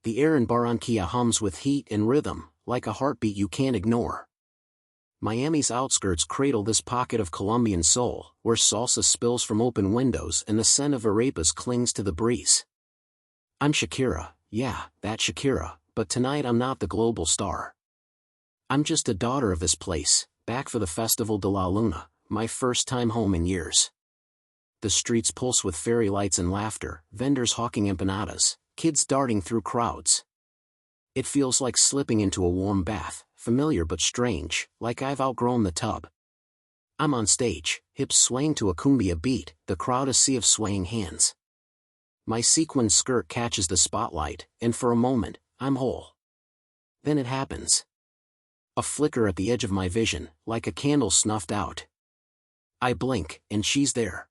The air in Barranquilla hums with heat and rhythm, like a heartbeat you can't ignore. Miami's outskirts cradle this pocket of Colombian soul, where salsa spills from open windows and the scent of arepas clings to the breeze. I'm Shakira, yeah, that Shakira, but tonight I'm not the global star. I'm just a daughter of this place, back for the Festival de la Luna, my first time home in years. The streets pulse with fairy lights and laughter, vendors hawking empanadas, kids darting through crowds. It feels like slipping into a warm bath, familiar but strange, like I've outgrown the tub. I'm on stage, hips swaying to a cumbia beat, the crowd a sea of swaying hands. My sequined skirt catches the spotlight, and for a moment, I'm whole. Then it happens. A flicker at the edge of my vision, like a candle snuffed out. I blink, and she's there.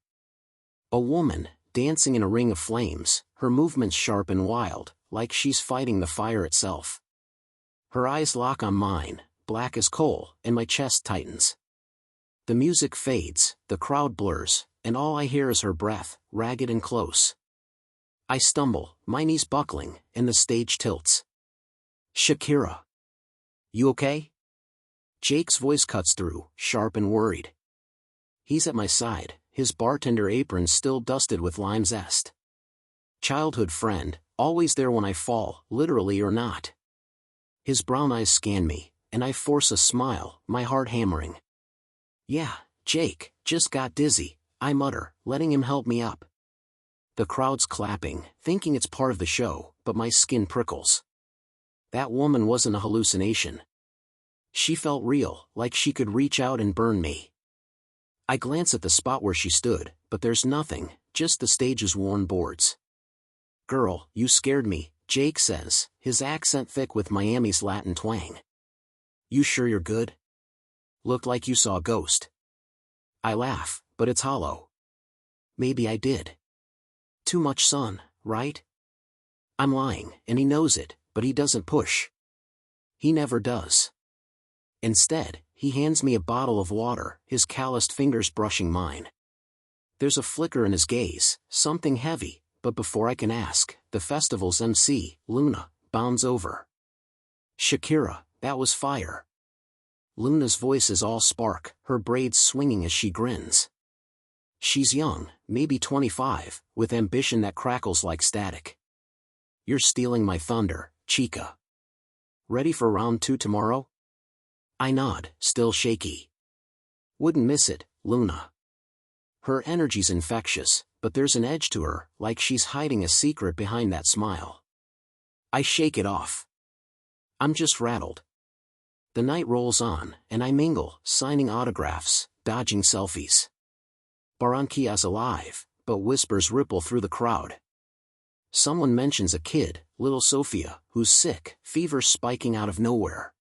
A woman, dancing in a ring of flames, her movements sharp and wild, like she's fighting the fire itself. Her eyes lock on mine, black as coal, and my chest tightens. The music fades, the crowd blurs, and all I hear is her breath, ragged and close. I stumble, my knees buckling, and the stage tilts. Shakira. You okay? Jake's voice cuts through, sharp and worried. He's at my side, his bartender apron still dusted with lime zest. Childhood friend, always there when I fall, literally or not. His brown eyes scan me, and I force a smile, my heart hammering. Yeah, Jake, just got dizzy, I mutter, letting him help me up. The crowd's clapping, thinking it's part of the show, but my skin prickles. That woman wasn't a hallucination. She felt real, like she could reach out and burn me. I glance at the spot where she stood, but there's nothing, just the stage's worn boards. Girl, you scared me, Jake says, his accent thick with Miami's Latin twang. You sure you're good? Looked like you saw a ghost. I laugh, but it's hollow. Maybe I did. Too much sun, right? I'm lying, and he knows it, but he doesn't push. He never does. Instead, he hands me a bottle of water, his calloused fingers brushing mine. There's a flicker in his gaze, something heavy, but before I can ask, the festival's MC, Luna, bounds over. Shakira, that was fire. Luna's voice is all spark, her braids swinging as she grins. She's young, maybe 25, with ambition that crackles like static. You're stealing my thunder, chica. Ready for round 2 tomorrow? I nod, still shaky. Wouldn't miss it, Luna. Her energy's infectious, but there's an edge to her, like she's hiding a secret behind that smile. I shake it off. I'm just rattled. The night rolls on, and I mingle, signing autographs, dodging selfies. Barranquilla's alive, but whispers ripple through the crowd. Someone mentions a kid, little Sophia, who's sick, fever spiking out of nowhere.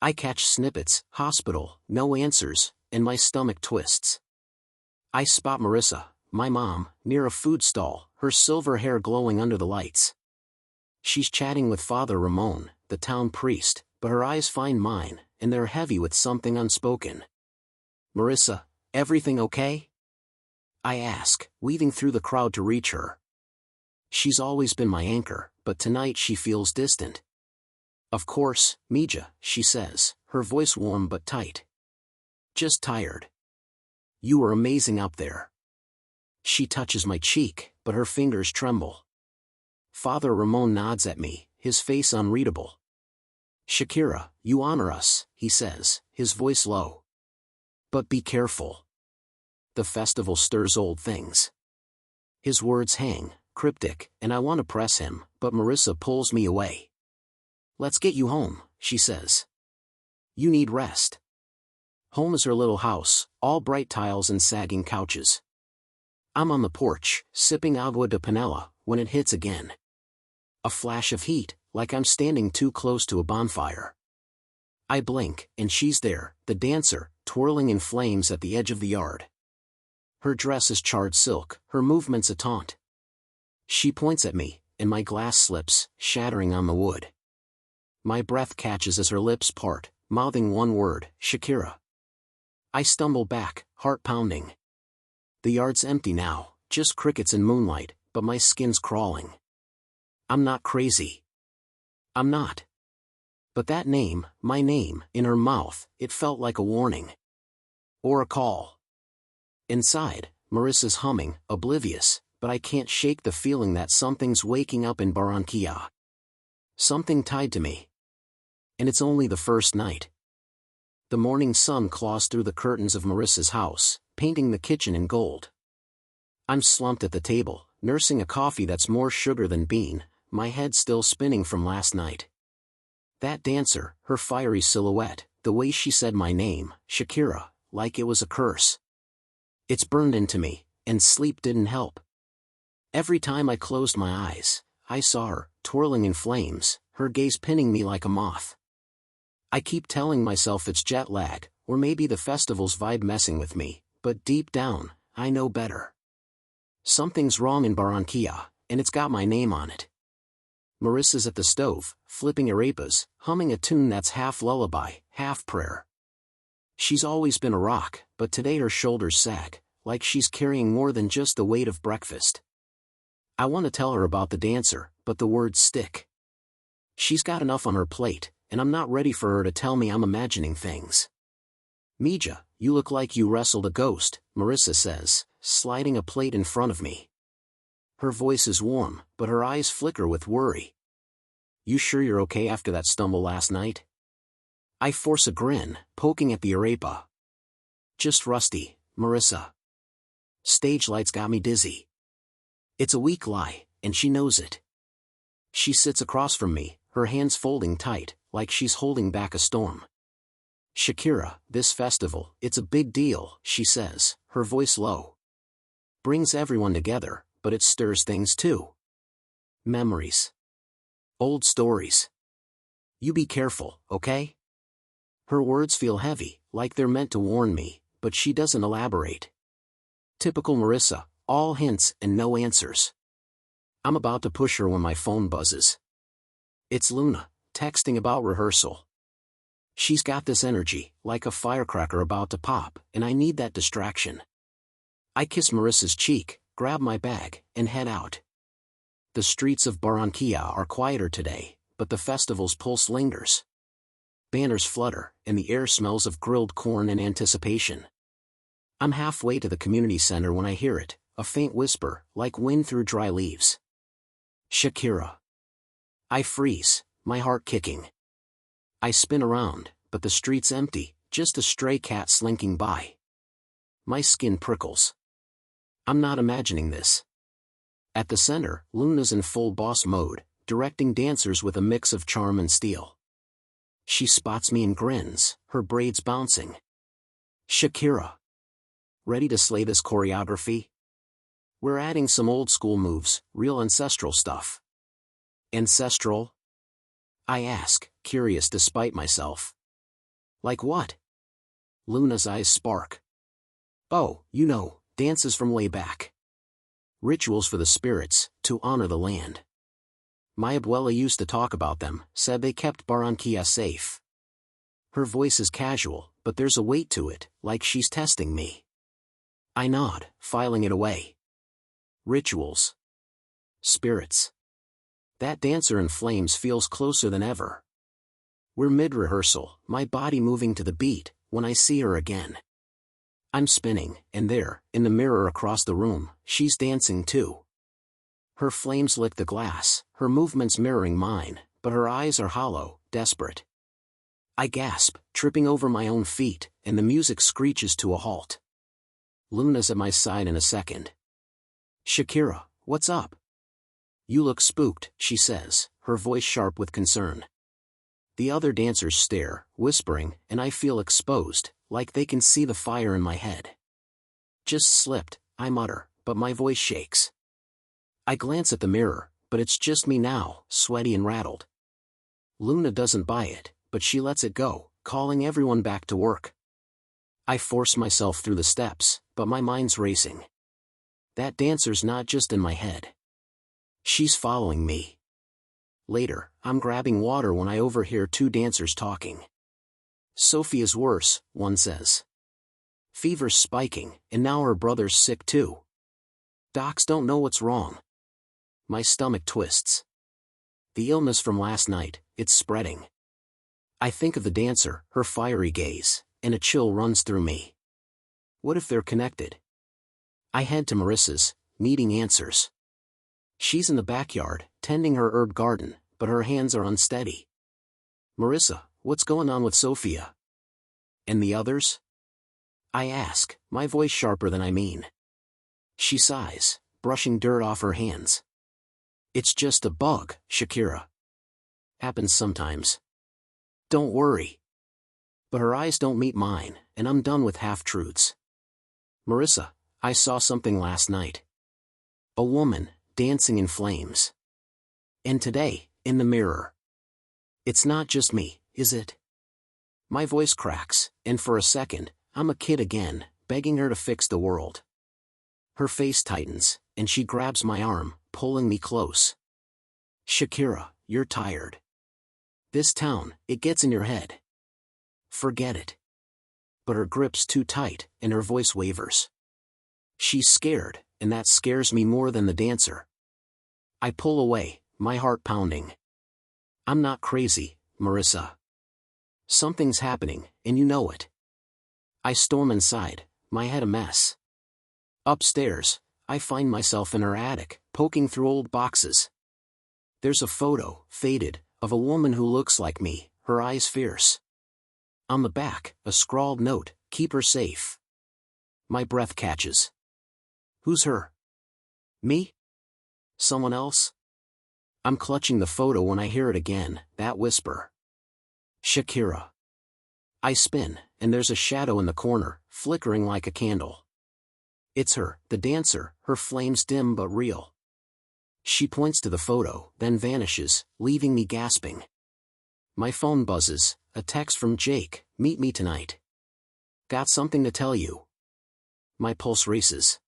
I catch snippets, hospital, no answers, and my stomach twists. I spot Marissa, my mom, near a food stall, her silver hair glowing under the lights. She's chatting with Father Ramon, the town priest, but her eyes find mine, and they're heavy with something unspoken. Marissa, everything okay? I ask, weaving through the crowd to reach her. She's always been my anchor, but tonight she feels distant. Of course, Mija, she says, her voice warm but tight. Just tired. You were amazing up there. She touches my cheek, but her fingers tremble. Father Ramon nods at me, his face unreadable. Shakira, you honor us, he says, his voice low. But be careful. The festival stirs old things. His words hang, cryptic, and I want to press him, but Marissa pulls me away. Let's get you home, she says. You need rest. Home is her little house, all bright tiles and sagging couches. I'm on the porch, sipping agua de panela, when it hits again. A flash of heat, like I'm standing too close to a bonfire. I blink, and she's there, the dancer, twirling in flames at the edge of the yard. Her dress is charred silk, her movements a taunt. She points at me, and my glass slips, shattering on the wood. My breath catches as her lips part, mouthing one word, Shakira. I stumble back, heart pounding. The yard's empty now, just crickets and moonlight, but my skin's crawling. I'm not crazy. I'm not. But that name, my name, in her mouth, it felt like a warning. Or a call. Inside, Marissa's humming, oblivious, but I can't shake the feeling that something's waking up in Barranquilla. Something tied to me. And it's only the first night. The morning sun claws through the curtains of Marissa's house, painting the kitchen in gold. I'm slumped at the table, nursing a coffee that's more sugar than bean, my head still spinning from last night. That dancer, her fiery silhouette, the way she said my name, Shakira, like it was a curse. It's burned into me, and sleep didn't help. Every time I closed my eyes, I saw her, twirling in flames, her gaze pinning me like a moth. I keep telling myself it's jet lag, or maybe the festival's vibe messing with me, but deep down, I know better. Something's wrong in Barranquilla, and it's got my name on it. Marissa's at the stove, flipping arepas, humming a tune that's half lullaby, half prayer. She's always been a rock, but today her shoulders sag, like she's carrying more than just the weight of breakfast. I want to tell her about the dancer, but the words stick. She's got enough on her plate, and I'm not ready for her to tell me I'm imagining things. Mija, you look like you wrestled a ghost, Marissa says, sliding a plate in front of me. Her voice is warm, but her eyes flicker with worry. You sure you're okay after that stumble last night? I force a grin, poking at the arepa. Just rusty, Marissa. Stage lights got me dizzy. It's a weak lie, and she knows it. She sits across from me, her hands folding tight, like she's holding back a storm. Shakira, this festival, it's a big deal, she says, her voice low. Brings everyone together, but it stirs things too. Memories. Old stories. You be careful, okay? Her words feel heavy, like they're meant to warn me, but she doesn't elaborate. Typical Marissa, all hints and no answers. I'm about to push her when my phone buzzes. It's Luna, texting about rehearsal. She's got this energy, like a firecracker about to pop, and I need that distraction. I kiss Marissa's cheek, grab my bag, and head out. The streets of Barranquilla are quieter today, but the festival's pulse lingers. Banners flutter, and the air smells of grilled corn and anticipation. I'm halfway to the community center when I hear it, a faint whisper, like wind through dry leaves. Shakira. I freeze, my heart kicking. I spin around, but the street's empty, just a stray cat slinking by. My skin prickles. I'm not imagining this. At the center, Luna's in full boss mode, directing dancers with a mix of charm and steel. She spots me and grins, her braids bouncing. Shakira. Ready to slay this choreography? We're adding some old school moves, real ancestral stuff. Ancestral? I ask, curious despite myself. Like what? Luna's eyes spark. Oh, you know, dances from way back. Rituals for the spirits, to honor the land. My abuela used to talk about them, said they kept Barranquilla safe. Her voice is casual, but there's a weight to it, like she's testing me. I nod, filing it away. Rituals. Spirits. That dancer in flames feels closer than ever. We're mid-rehearsal, my body moving to the beat, when I see her again. I'm spinning, and there, in the mirror across the room, she's dancing too. Her flames lick the glass, her movements mirroring mine, but her eyes are hollow, desperate. I gasp, tripping over my own feet, and the music screeches to a halt. Luna's at my side in a second. Shakira, what's up? You look spooked, she says, her voice sharp with concern. The other dancers stare, whispering, and I feel exposed, like they can see the fire in my head. Just slipped, I mutter, but my voice shakes. I glance at the mirror, but it's just me now, sweaty and rattled. Luna doesn't buy it, but she lets it go, calling everyone back to work. I force myself through the steps, but my mind's racing. That dancer's not just in my head. She's following me. Later, I'm grabbing water when I overhear two dancers talking. Sophia's worse, one says. Fever's spiking, and now her brother's sick too. Docs don't know what's wrong. My stomach twists. The illness from last night, it's spreading. I think of the dancer, her fiery gaze, and a chill runs through me. What if they're connected? I head to Marissa's, needing answers. She's in the backyard, tending her herb garden, but her hands are unsteady. Marissa, what's going on with Sophia? And the others? I ask, my voice sharper than I mean. She sighs, brushing dirt off her hands. It's just a bug, Shakira. Happens sometimes. Don't worry. But her eyes don't meet mine, and I'm done with half-truths. Marissa, I saw something last night. A woman, dancing in flames. And today, in the mirror. It's not just me, is it? My voice cracks, and for a second, I'm a kid again, begging her to fix the world. Her face tightens, and she grabs my arm, pulling me close. Shakira, you're tired. This town, it gets in your head. Forget it. But her grip's too tight, and her voice wavers. She's scared, and that scares me more than the dancer. I pull away, my heart pounding. I'm not crazy, Marissa. Something's happening, and you know it. I storm inside, my head a mess. Upstairs, I find myself in her attic, poking through old boxes. There's a photo, faded, of a woman who looks like me, her eyes fierce. On the back, a scrawled note, keep her safe. My breath catches. Who's her? Me? Someone else? I'm clutching the photo when I hear it again, that whisper. Shakira. I spin, and there's a shadow in the corner, flickering like a candle. It's her, the dancer, her flames dim but real. She points to the photo, then vanishes, leaving me gasping. My phone buzzes, a text from Jake, meet me tonight. Got something to tell you. My pulse races.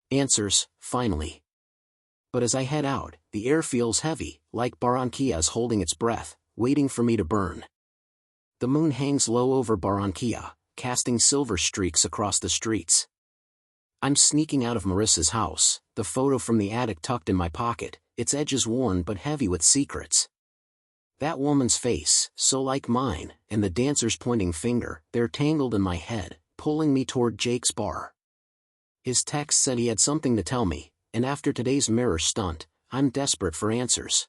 Answers, finally. But as I head out, the air feels heavy, like Barranquilla's holding its breath, waiting for me to burn. The moon hangs low over Barranquilla, casting silver streaks across the streets. I'm sneaking out of Marissa's house, the photo from the attic tucked in my pocket, its edges worn but heavy with secrets. That woman's face, so like mine, and the dancer's pointing finger, they're tangled in my head, pulling me toward Jake's bar. His text said he had something to tell me, and after today's mirror stunt, I'm desperate for answers.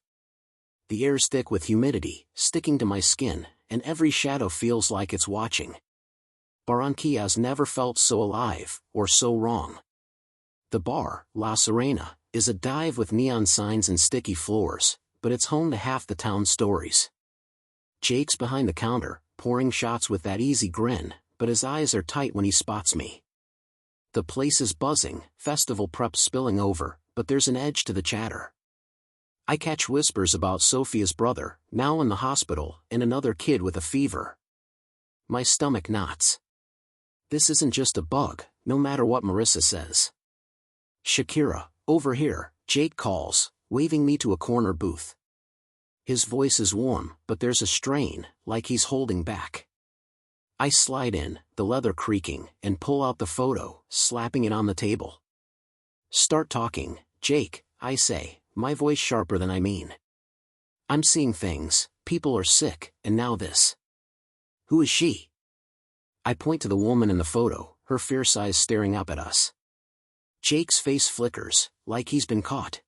The air's thick with humidity, sticking to my skin, and every shadow feels like it's watching. Barranquilla's never felt so alive, or so wrong. The bar, La Serena, is a dive with neon signs and sticky floors, but it's home to half the town's stories. Jake's behind the counter, pouring shots with that easy grin, but his eyes are tight when he spots me. The place is buzzing, festival prep spilling over, but there's an edge to the chatter. I catch whispers about Sophia's brother, now in the hospital, and another kid with a fever. My stomach knots. This isn't just a bug, no matter what Marissa says. Shakira, over here, Jake calls, waving me to a corner booth. His voice is warm, but there's a strain, like he's holding back. I slide in, the leather creaking, and pull out the photo, slapping it on the table. Start talking, Jake, I say, my voice sharper than I mean. I'm seeing things, people are sick, and now this. Who is she? I point to the woman in the photo, her fierce eyes staring up at us. Jake's face flickers, like he's been caught.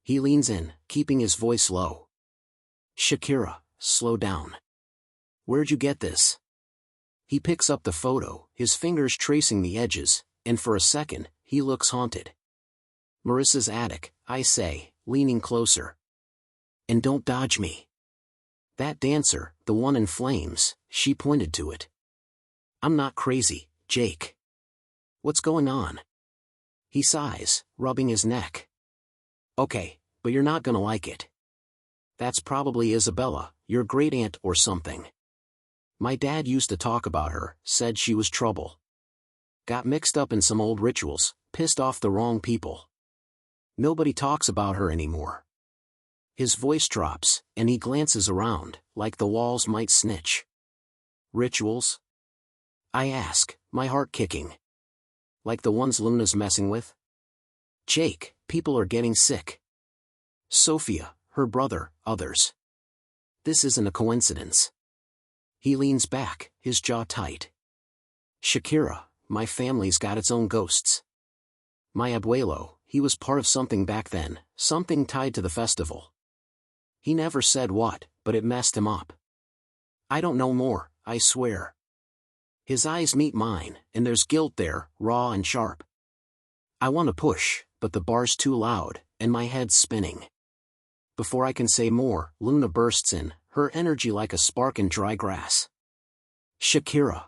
He leans in, keeping his voice low. Shakira, slow down. Where'd you get this? He picks up the photo, his fingers tracing the edges, and for a second, he looks haunted. Marissa's attic, I say, leaning closer. And don't dodge me. That dancer, the one in flames, she pointed to it. I'm not crazy, Jake. What's going on? He sighs, rubbing his neck. Okay, but you're not gonna like it. That's probably Isabella, your great-aunt or something. My dad used to talk about her, said she was trouble. Got mixed up in some old rituals, pissed off the wrong people. Nobody talks about her anymore. His voice drops, and he glances around, like the walls might snitch. Rituals? I ask, my heart kicking. Like the ones Luna's messing with? Jake, people are getting sick. Sophia, her brother, others. This isn't a coincidence. He leans back, his jaw tight. Shakira, my family's got its own ghosts. My abuelo, he was part of something back then, something tied to the festival. He never said what, but it messed him up. I don't know more, I swear. His eyes meet mine, and there's guilt there, raw and sharp. I want to push, but the bar's too loud, and my head's spinning. Before I can say more, Luna bursts in, her energy like a spark in dry grass. Shakira.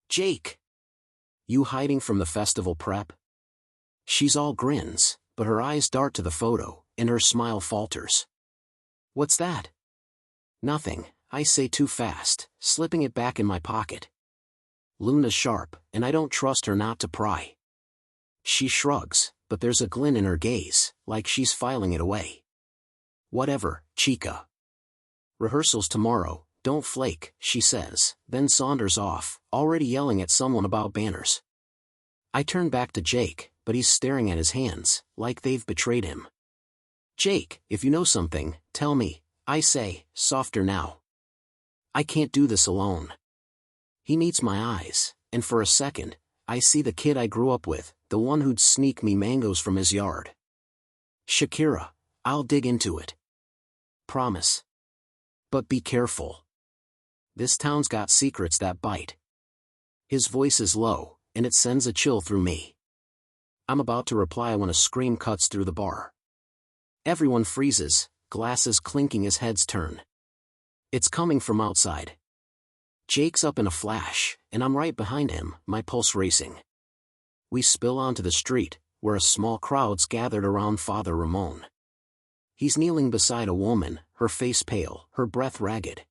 Jake. You hiding from the festival prep? She's all grins, but her eyes dart to the photo, and her smile falters. What's that? Nothing, I say too fast, slipping it back in my pocket. Luna's sharp, and I don't trust her not to pry. She shrugs, but there's a glint in her gaze, like she's filing it away. Whatever, chica. Rehearsals tomorrow, don't flake, she says, then saunters off, already yelling at someone about banners. I turn back to Jake, but he's staring at his hands, like they've betrayed him. Jake, if you know something, tell me, I say, softer now. I can't do this alone. He meets my eyes, and for a second, I see the kid I grew up with, the one who'd sneak me mangoes from his yard. Shakira, I'll dig into it. Promise. But be careful. This town's got secrets that bite. His voice is low, and it sends a chill through me. I'm about to reply when a scream cuts through the bar. Everyone freezes, glasses clinking as heads turn. It's coming from outside. Jake's up in a flash, and I'm right behind him, my pulse racing. We spill onto the street, where a small crowd's gathered around Father Ramon. He's kneeling beside a woman, her face pale, her breath ragged.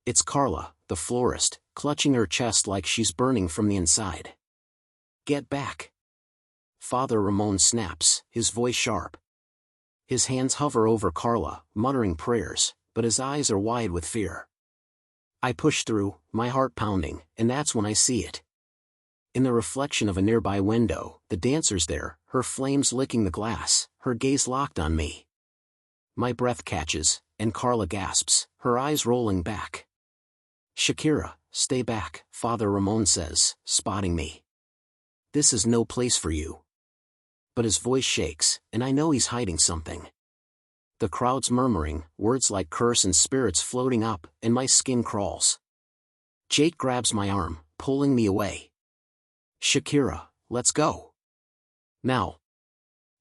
It's Carla, the florist, clutching her chest like she's burning from the inside. Get back. Father Ramon snaps, his voice sharp. His hands hover over Carla, muttering prayers, but his eyes are wide with fear. I push through, my heart pounding, and that's when I see it. In the reflection of a nearby window, the dancer's there, her flames licking the glass, her gaze locked on me. My breath catches, and Carla gasps, her eyes rolling back. Shakira, stay back, Father Ramon says, spotting me. This is no place for you. But his voice shakes, and I know he's hiding something. The crowd's murmuring, words like curse and spirits floating up, and my skin crawls. Jake grabs my arm, pulling me away. Shakira, let's go. Now.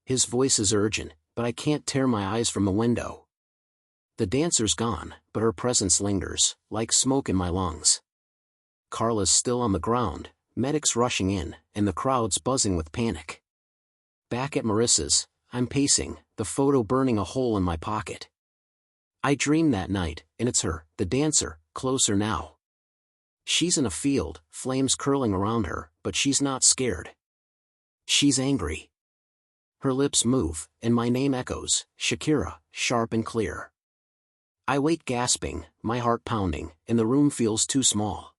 His voice is urgent, but I can't tear my eyes from the window. The dancer's gone, but her presence lingers, like smoke in my lungs. Carla's still on the ground, medics rushing in, and the crowd's buzzing with panic. Back at Marissa's, I'm pacing, the photo burning a hole in my pocket. I dreamed that night, and it's her, the dancer, closer now. She's in a field, flames curling around her, but she's not scared. She's angry. Her lips move, and my name echoes, Shakira, sharp and clear. I wait gasping, my heart pounding, and the room feels too small.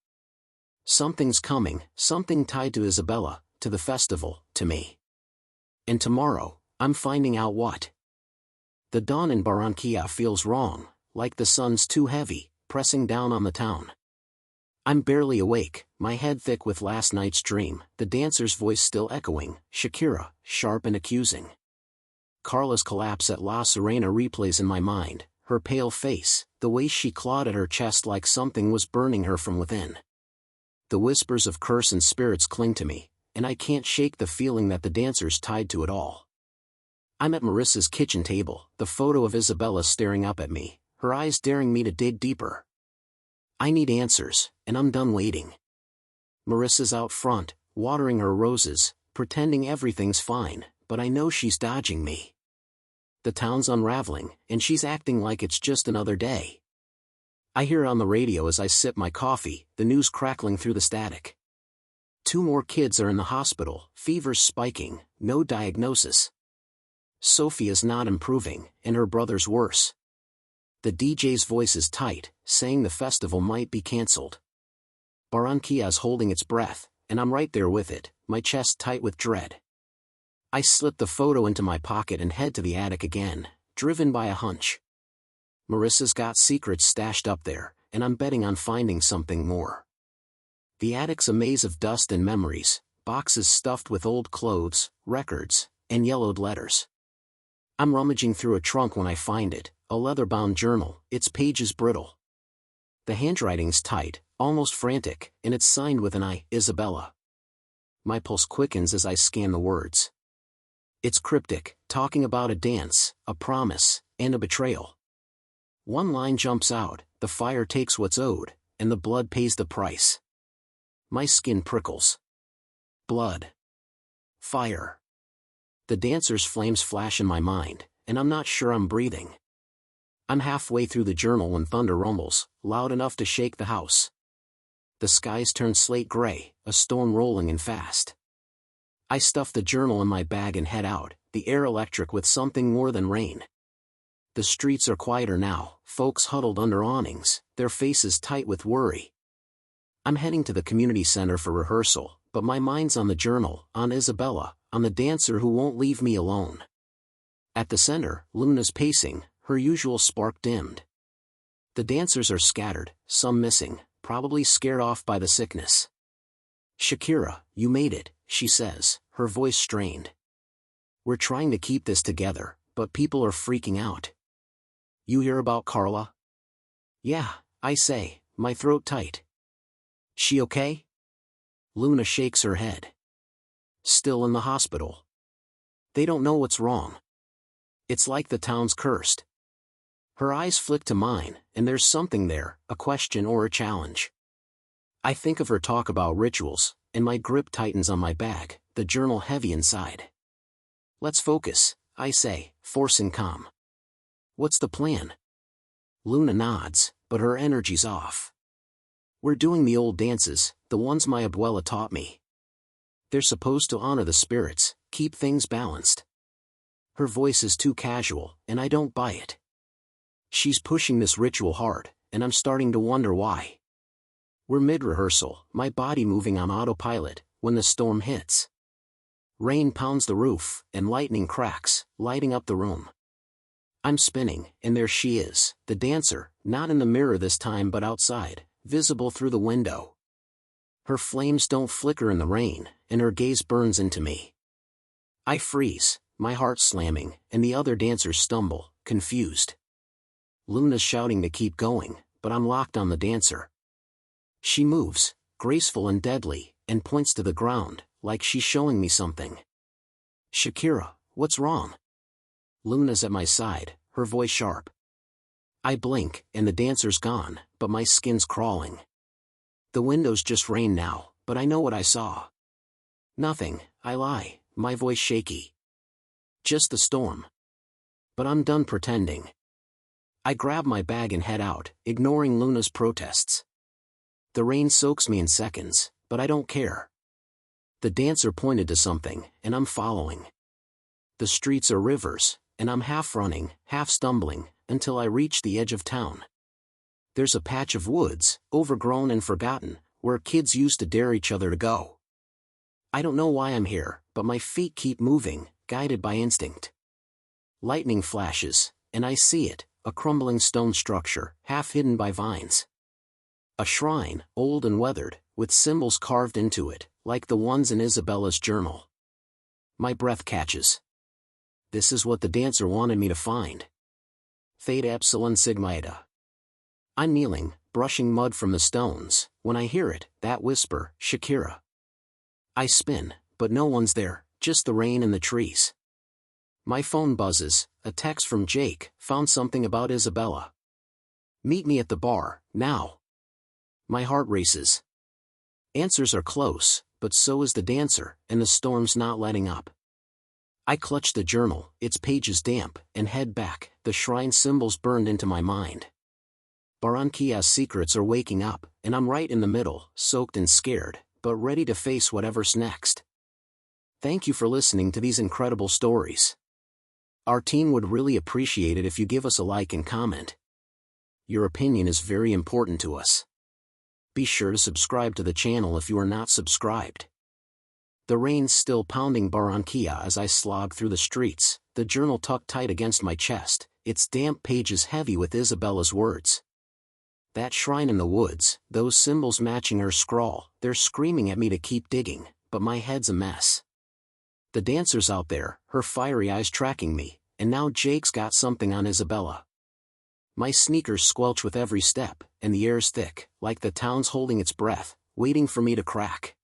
Something's coming, something tied to Isabella, to the festival, to me. And tomorrow, I'm finding out what. The dawn in Barranquilla feels wrong, like the sun's too heavy, pressing down on the town. I'm barely awake, my head thick with last night's dream, the dancer's voice still echoing, Shakira, sharp and accusing. Carla's collapse at La Serena replays in my mind, her pale face, the way she clawed at her chest like something was burning her from within. The whispers of curse and spirits cling to me, and I can't shake the feeling that the dancer's tied to it all. I'm at Marissa's kitchen table, the photo of Isabella staring up at me, her eyes daring me to dig deeper. I need answers, and I'm done waiting. Marissa's out front, watering her roses, pretending everything's fine, but I know she's dodging me. The town's unraveling, and she's acting like it's just another day. I hear on the radio as I sip my coffee, the news crackling through the static. 2 more kids are in the hospital, fevers spiking, no diagnosis. Sophia's not improving, and her brother's worse. The DJ's voice is tight, saying the festival might be cancelled. Barranquilla's holding its breath, and I'm right there with it, my chest tight with dread. I slip the photo into my pocket and head to the attic again, driven by a hunch. Marissa's got secrets stashed up there, and I'm betting on finding something more. The attic's a maze of dust and memories, boxes stuffed with old clothes, records, and yellowed letters. I'm rummaging through a trunk when I find it, a leather-bound journal, its pages brittle. The handwriting's tight, almost frantic, and it's signed with an I, Isabella. My pulse quickens as I scan the words. It's cryptic, talking about a dance, a promise, and a betrayal. One line jumps out, the fire takes what's owed, and the blood pays the price. My skin prickles. Blood. Fire. The dancer's flames flash in my mind, and I'm not sure I'm breathing. I'm halfway through the journal when thunder rumbles, loud enough to shake the house. The skies turn slate gray, a storm rolling in fast. I stuff the journal in my bag and head out, the air electric with something more than rain. The streets are quieter now, folks huddled under awnings, their faces tight with worry. I'm heading to the community center for rehearsal, but my mind's on the journal, on Isabella, on the dancer who won't leave me alone. At the center, Luna's pacing, her usual spark dimmed. The dancers are scattered, some missing, probably scared off by the sickness. Shakira, you made it, she says, her voice strained. We're trying to keep this together, but people are freaking out. You hear about Carla? Yeah, I say, my throat tight. She okay? Luna shakes her head. Still in the hospital. They don't know what's wrong. It's like the town's cursed. Her eyes flick to mine, and there's something there, a question or a challenge. I think of her talk about rituals, and my grip tightens on my bag, the journal heavy inside. Let's focus, I say, forcing calm. What's the plan? Luna nods, but her energy's off. We're doing the old dances, the ones my abuela taught me. They're supposed to honor the spirits, keep things balanced. Her voice is too casual, and I don't buy it. She's pushing this ritual hard, and I'm starting to wonder why. We're mid-rehearsal, my body moving on autopilot, when the storm hits. Rain pounds the roof, and lightning cracks, lighting up the room. I'm spinning, and there she is, the dancer, not in the mirror this time but outside, visible through the window. Her flames don't flicker in the rain, and her gaze burns into me. I freeze, my heart slamming, and the other dancers stumble, confused. Luna's shouting to keep going, but I'm locked on the dancer. She moves, graceful and deadly, and points to the ground, like she's showing me something. Shakira, what's wrong? Luna's at my side, her voice sharp. I blink, and the dancer's gone, but my skin's crawling. The window's just rain now, but I know what I saw. Nothing, I lie, my voice shaky. Just the storm. But I'm done pretending. I grab my bag and head out, ignoring Luna's protests. The rain soaks me in seconds, but I don't care. The dancer pointed to something, and I'm following. The streets are rivers, and I'm half running, half stumbling, until I reach the edge of town. There's a patch of woods, overgrown and forgotten, where kids used to dare each other to go. I don't know why I'm here, but my feet keep moving, guided by instinct. Lightning flashes, and I see it, a crumbling stone structure, half hidden by vines. A shrine, old and weathered, with symbols carved into it, like the ones in Isabella's journal. My breath catches. This is what the dancer wanted me to find. Theta Epsilon Sigma Eta. I'm kneeling, brushing mud from the stones, when I hear it, that whisper, Shakira. I spin, but no one's there, just the rain and the trees. My phone buzzes, a text from Jake, found something about Isabella. Meet me at the bar, now. My heart races. Answers are close, but so is the dancer, and the storm's not letting up. I clutch the journal, its pages damp, and head back, the shrine symbols burned into my mind. Barranquilla's secrets are waking up, and I'm right in the middle, soaked and scared, but ready to face whatever's next. Thank you for listening to these incredible stories. Our team would really appreciate it if you give us a like and comment. Your opinion is very important to us. Be sure to subscribe to the channel if you are not subscribed. The rain's still pounding Barranquilla as I slog through the streets, the journal tucked tight against my chest, its damp pages heavy with Isabella's words. That shrine in the woods, those symbols matching her scrawl, they're screaming at me to keep digging, but my head's a mess. The dancer's out there, her fiery eyes tracking me, and now Jake's got something on Isabella. My sneakers squelch with every step, and the air's thick, like the town's holding its breath, waiting for me to crack.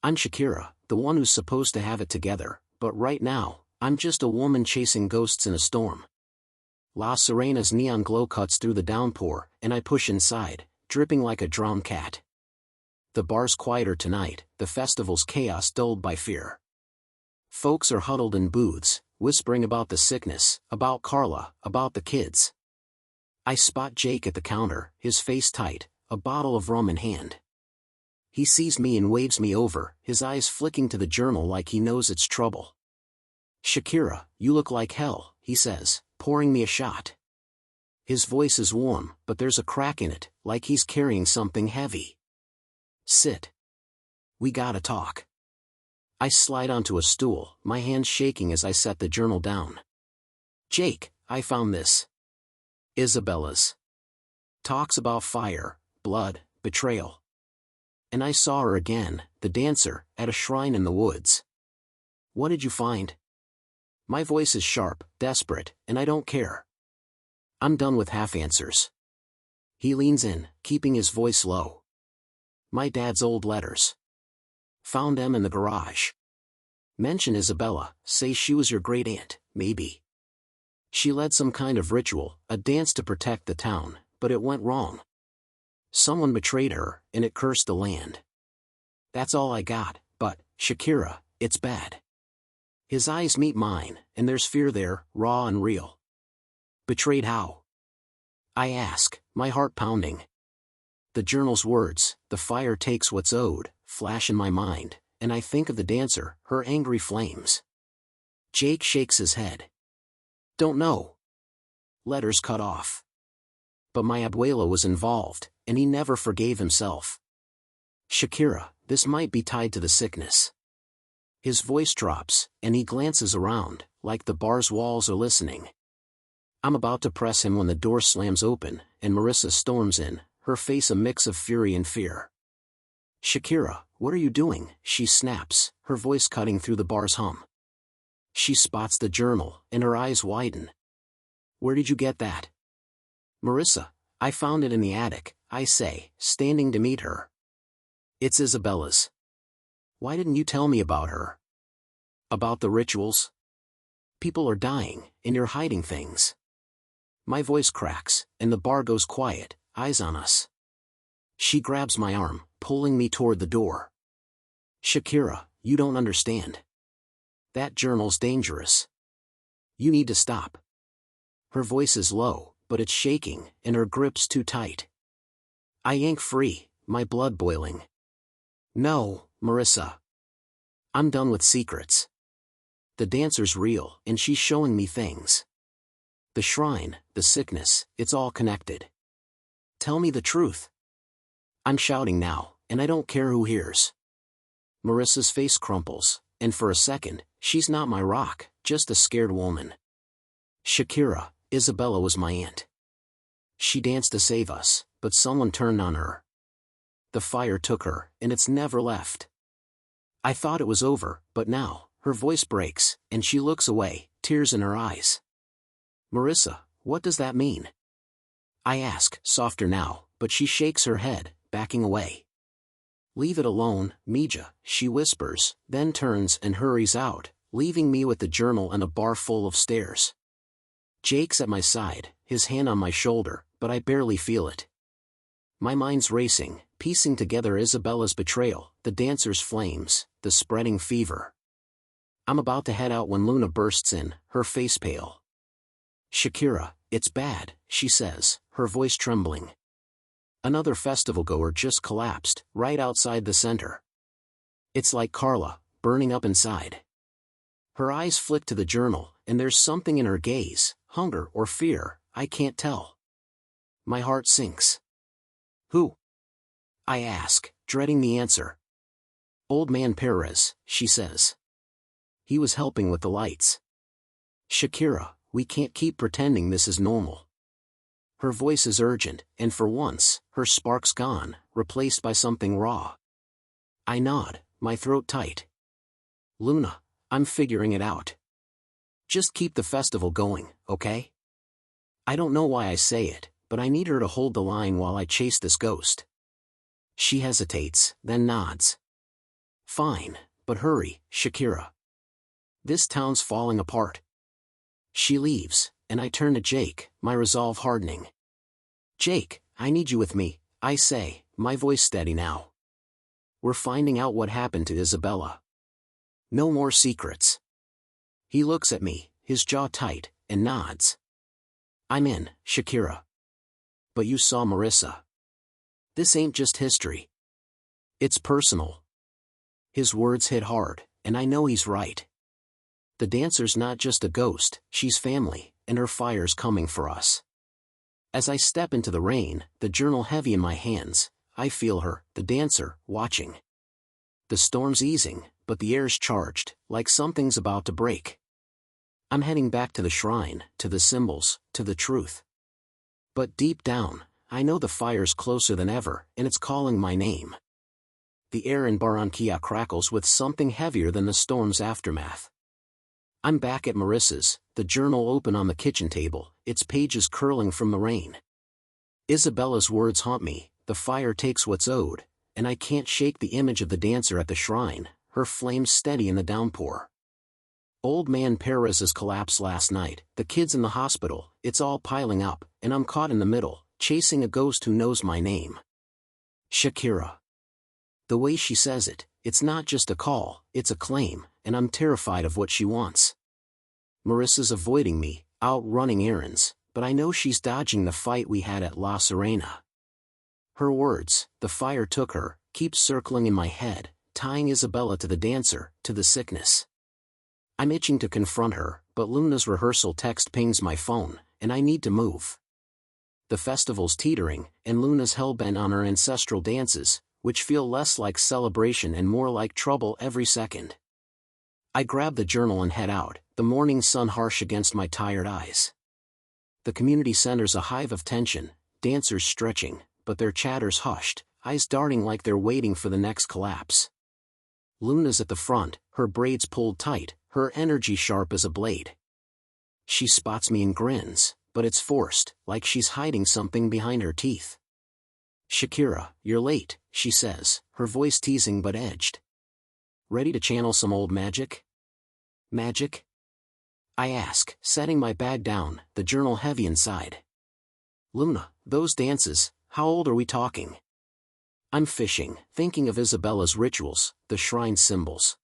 I'm Shakira, the one who's supposed to have it together, but right now, I'm just a woman chasing ghosts in a storm. La Serena's neon glow cuts through the downpour, and I push inside, dripping like a drowned cat. The bar's quieter tonight, the festival's chaos dulled by fear. Folks are huddled in booths, whispering about the sickness, about Carla, about the kids. I spot Jake at the counter, his face tight, a bottle of rum in hand. He sees me and waves me over, his eyes flicking to the journal like he knows it's trouble. "Shakira, you look like hell," he says, pouring me a shot. His voice is warm, but there's a crack in it, like he's carrying something heavy. "Sit. We gotta talk." I slide onto a stool, my hands shaking as I set the journal down. "Jake, I found this. Isabella's. Talks about fire, blood, betrayal. And I saw her again, the dancer, at a shrine in the woods." "What did you find?" My voice is sharp, desperate, and I don't care. I'm done with half-answers. He leans in, keeping his voice low. "My dad's old letters. Found them in the garage. Mention Isabella, say she was your great-aunt, maybe. She led some kind of ritual, a dance to protect the town, but it went wrong. Someone betrayed her, and it cursed the land. That's all I got, but, Shakira, it's bad." His eyes meet mine, and there's fear there, raw and real. "Betrayed how?" I ask, my heart pounding. The journal's words, "The fire takes what's owed," flash in my mind, and I think of the dancer, her angry flames. Jake shakes his head. "Don't know. Letters cut off. But my abuelo was involved, and he never forgave himself. Shakira, this might be tied to the sickness." His voice drops, and he glances around, like the bar's walls are listening. I'm about to press him when the door slams open, and Marissa storms in, her face a mix of fury and fear. "Shakira, what are you doing?" she snaps, her voice cutting through the bar's hum. She spots the journal, and her eyes widen. "Where did you get that?" "Marissa, I found it in the attic," I say, standing to meet her. "It's Isabella's. Why didn't you tell me about her?" "About the rituals? People are dying, and you're hiding things." My voice cracks, and the bar goes quiet, eyes on us. She grabs my arm, pulling me toward the door. "Shakira, you don't understand. That journal's dangerous. You need to stop." Her voice is low, but it's shaking, and her grip's too tight. I yank free, my blood boiling. "No, Marissa. I'm done with secrets. The dancer's real, and she's showing me things. The shrine, the sickness, it's all connected. Tell me the truth." I'm shouting now, and I don't care who hears. Marissa's face crumples, and for a second, she's not my rock, just a scared woman. "Shakira, Isabella was my aunt. She danced to save us, but someone turned on her. The fire took her, and it's never left. I thought it was over, but now," her voice breaks, and she looks away, tears in her eyes. "Marissa, what does that mean?" I ask, softer now, but she shakes her head, backing away. "Leave it alone, Mija," she whispers, then turns and hurries out, leaving me with the journal and a bar full of stares. Jake's at my side, his hand on my shoulder, but I barely feel it. My mind's racing, piecing together Isabella's betrayal, the dancer's flames, the spreading fever. I'm about to head out when Luna bursts in, her face pale. "Shakira, it's bad," she says, her voice trembling. Another festival-goer just collapsed, right outside the center. It's like Carla, burning up inside. Her eyes flick to the journal, and there's something in her gaze, hunger or fear, I can't tell. My heart sinks. "Who?" I ask, dreading the answer. Old man Perez, she says. He was helping with the lights. Shakira, we can't keep pretending this is normal. Her voice is urgent, and for once, her spark's gone, replaced by something raw. I nod, my throat tight. Luna, I'm figuring it out. Just keep the festival going, okay? I don't know why I say it, but I need her to hold the line while I chase this ghost. She hesitates, then nods. Fine, but hurry, Shakira. This town's falling apart. She leaves, and I turn to Jake, my resolve hardening. Jake, I need you with me, I say, my voice steady now. We're finding out what happened to Isabella. No more secrets. He looks at me, his jaw tight, and nods. I'm in, Shakira. But you saw Marissa. This ain't just history. It's personal. His words hit hard, and I know he's right. The dancer's not just a ghost, she's family, and her fire's coming for us. As I step into the rain, the journal heavy in my hands, I feel her, the dancer, watching. The storm's easing, but the air's charged, like something's about to break. I'm heading back to the shrine, to the symbols, to the truth. But deep down, I know the fire's closer than ever, and it's calling my name. The air in Barranquilla crackles with something heavier than the storm's aftermath. I'm back at Marissa's, the journal open on the kitchen table, its pages curling from the rain. Isabella's words haunt me, the fire takes what's owed, and I can't shake the image of the dancer at the shrine, her flames steady in the downpour. Old man Perez's collapse last night, the kids in the hospital, it's all piling up, and I'm caught in the middle, chasing a ghost who knows my name. Shakira. The way she says it, it's not just a call, it's a claim, and I'm terrified of what she wants. Marissa's avoiding me, out running errands, but I know she's dodging the fight we had at La Serena. Her words, the fire took her, keep circling in my head, tying Isabella to the dancer, to the sickness. I'm itching to confront her, but Luna's rehearsal text pings my phone, and I need to move. The festival's teetering, and Luna's hellbent on her ancestral dances, which feel less like celebration and more like trouble every second. I grab the journal and head out, the morning sun harsh against my tired eyes. The community center's a hive of tension, dancers stretching, but their chatter's hushed, eyes darting like they're waiting for the next collapse. Luna's at the front, her braids pulled tight, her energy sharp as a blade. She spots me and grins, but it's forced, like she's hiding something behind her teeth. Shakira, you're late, she says, her voice teasing but edged. Ready to channel some old magic? Magic? I ask, setting my bag down, the journal heavy inside. Luna, those dances, how old are we talking? I'm fishing, thinking of Isabella's rituals, the shrine symbols.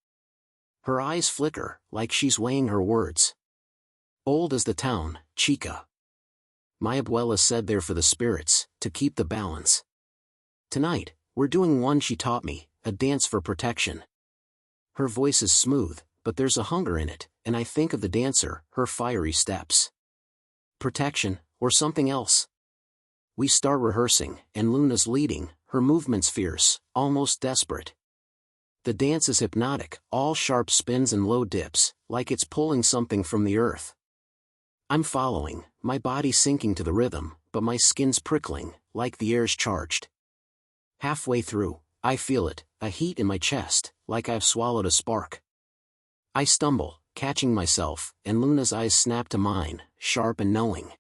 Her eyes flicker, like she's weighing her words. Old as the town, chica. My abuela said they're for the spirits, to keep the balance. Tonight, we're doing one she taught me, a dance for protection. Her voice is smooth, but there's a hunger in it, and I think of the dancer, her fiery steps. Protection, or something else? We start rehearsing, and Luna's leading, her movements fierce, almost desperate. The dance is hypnotic, all sharp spins and low dips, like it's pulling something from the earth. I'm following, my body sinking to the rhythm, but my skin's prickling, like the air's charged. Halfway through, I feel it, a heat in my chest, like I've swallowed a spark. I stumble, catching myself, and Luna's eyes snap to mine, sharp and knowing.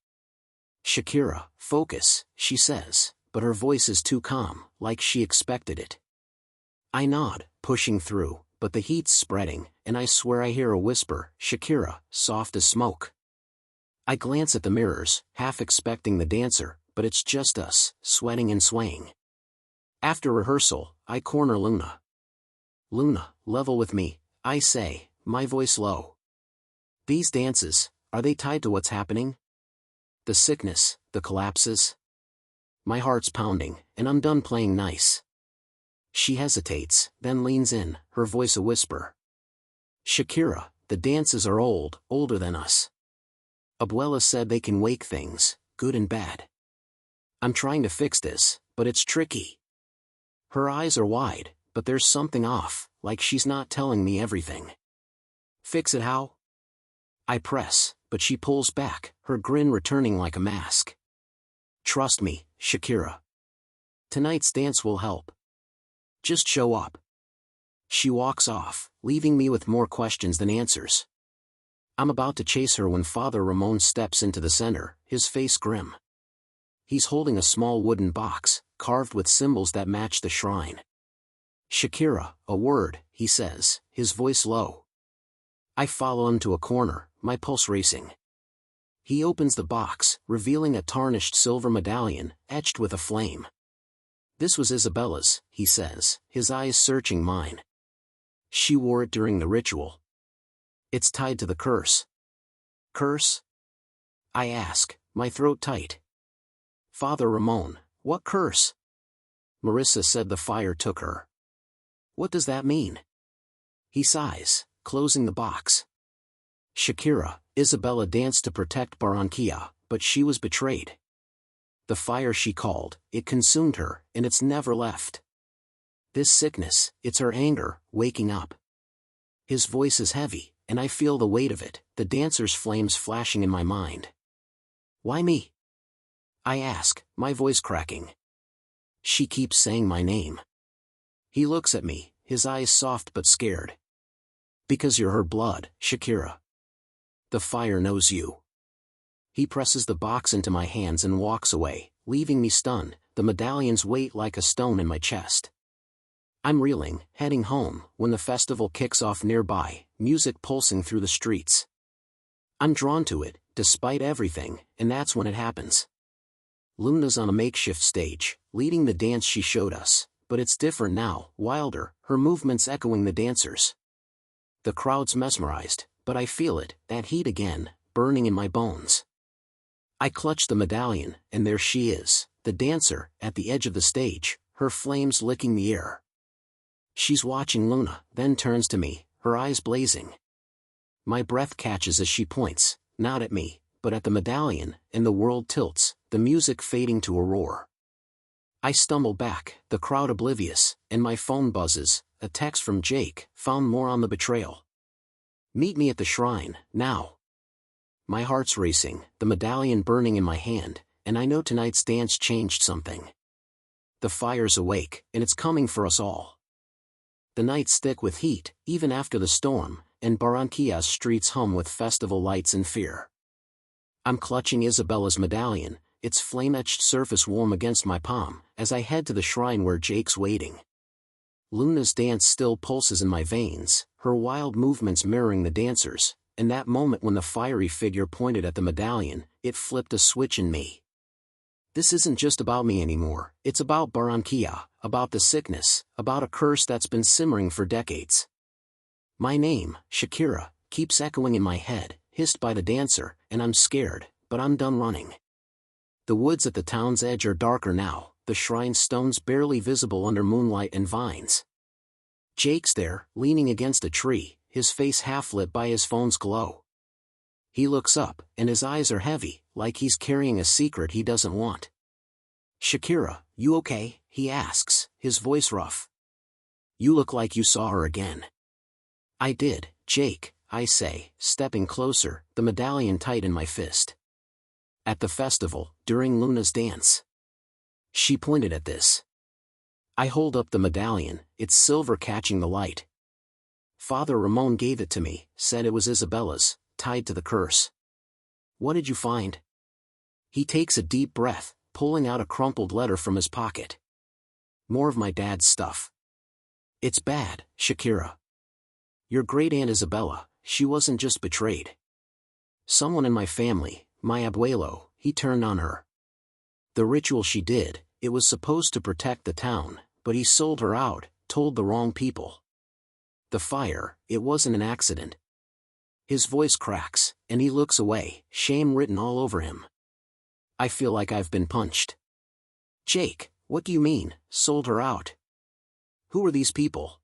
Shakira, focus, she says, but her voice is too calm, like she expected it. I nod, pushing through, but the heat's spreading, and I swear I hear a whisper, Shakira, soft as smoke. I glance at the mirrors, half expecting the dancer, but it's just us, sweating and swaying. After rehearsal, I corner Luna. Luna, level with me, I say, my voice low. These dances, are they tied to what's happening? The sickness, the collapses? My heart's pounding, and I'm done playing nice. She hesitates, then leans in, her voice a whisper. Shakira, the dances are old, older than us. Abuela said they can wake things, good and bad. I'm trying to fix this, but it's tricky. Her eyes are wide, but there's something off, like she's not telling me everything. Fix it how? I press, but she pulls back, her grin returning like a mask. Trust me, Shakira. Tonight's dance will help. Just show up. She walks off, leaving me with more questions than answers. I'm about to chase her when Father Ramon steps into the center, his face grim. He's holding a small wooden box, carved with symbols that match the shrine. Shakira, a word, he says, his voice low. I follow him to a corner, my pulse racing. He opens the box, revealing a tarnished silver medallion, etched with a flame. This was Isabella's, he says, his eyes searching mine. She wore it during the ritual. It's tied to the curse. Curse? I ask, my throat tight. Father Ramon, what curse? Marissa said the fire took her. What does that mean? He sighs, closing the box. Shakira, Isabella danced to protect Barranquilla, but she was betrayed. The fire she called, it consumed her, and it's never left. This sickness, it's her anger, waking up. His voice is heavy, and I feel the weight of it, the dancer's flames flashing in my mind. Why me? I ask, my voice cracking. She keeps saying my name. He looks at me, his eyes soft but scared. Because you're her blood, Shakira. The fire knows you. He presses the box into my hands and walks away, leaving me stunned, the medallion's weight like a stone in my chest. I'm reeling, heading home, when the festival kicks off nearby, music pulsing through the streets. I'm drawn to it, despite everything, and that's when it happens. Luna's on a makeshift stage, leading the dance she showed us, but it's different now, wilder, her movements echoing the dancers. The crowd's mesmerized, but I feel it, that heat again, burning in my bones. I clutch the medallion, and there she is, the dancer, at the edge of the stage, her flames licking the air. She's watching Luna, then turns to me, her eyes blazing. My breath catches as she points, not at me, but at the medallion, and the world tilts, the music fading to a roar. I stumble back, the crowd oblivious, and my phone buzzes, a text from Jake, found more on the betrayal. Meet me at the shrine, now. My heart's racing, the medallion burning in my hand, and I know tonight's dance changed something. The fire's awake, and it's coming for us all. The nights thick with heat, even after the storm, and Barranquilla's streets hum with festival lights and fear. I'm clutching Isabella's medallion, its flame-etched surface warm against my palm, as I head to the shrine where Jake's waiting. Luna's dance still pulses in my veins, her wild movements mirroring the dancers, and that moment when the fiery figure pointed at the medallion, it flipped a switch in me. This isn't just about me anymore, it's about Barranquilla, about the sickness, about a curse that's been simmering for decades. My name, Shakira, keeps echoing in my head, hissed by the dancer, and I'm scared, but I'm done running. The woods at the town's edge are darker now, the shrine stones barely visible under moonlight and vines. Jake's there, leaning against a tree, his face half-lit by his phone's glow. He looks up, and his eyes are heavy, like he's carrying a secret he doesn't want. Shakira, you okay? He asks, his voice rough. You look like you saw her again. I did, Jake, I say, stepping closer, the medallion tight in my fist. At the festival, during Luna's dance. She pointed at this. I hold up the medallion, its silver catching the light. Father Ramon gave it to me, said it was Isabella's, tied to the curse. What did you find? He takes a deep breath, pulling out a crumpled letter from his pocket. More of my dad's stuff. It's bad, Shakira. Your great-aunt Isabella, she wasn't just betrayed. Someone in my family, my abuelo, he turned on her. The ritual she did, it was supposed to protect the town, but he sold her out, told the wrong people. The fire, it wasn't an accident. His voice cracks, and he looks away, shame written all over him. I feel like I've been punched. Jake, what do you mean, sold her out? Who are these people?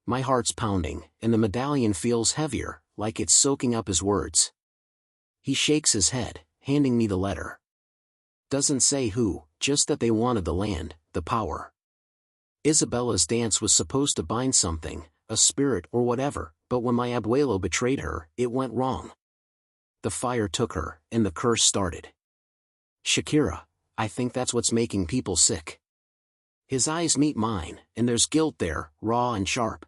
My heart's pounding, and the medallion feels heavier, like it's soaking up his words. He shakes his head, handing me the letter. Doesn't say who, just that they wanted the land, the power. Isabella's dance was supposed to bind something, a spirit or whatever, but when my abuelo betrayed her, it went wrong. The fire took her, and the curse started. Shakira, I think that's what's making people sick. His eyes meet mine, and there's guilt there, raw and sharp.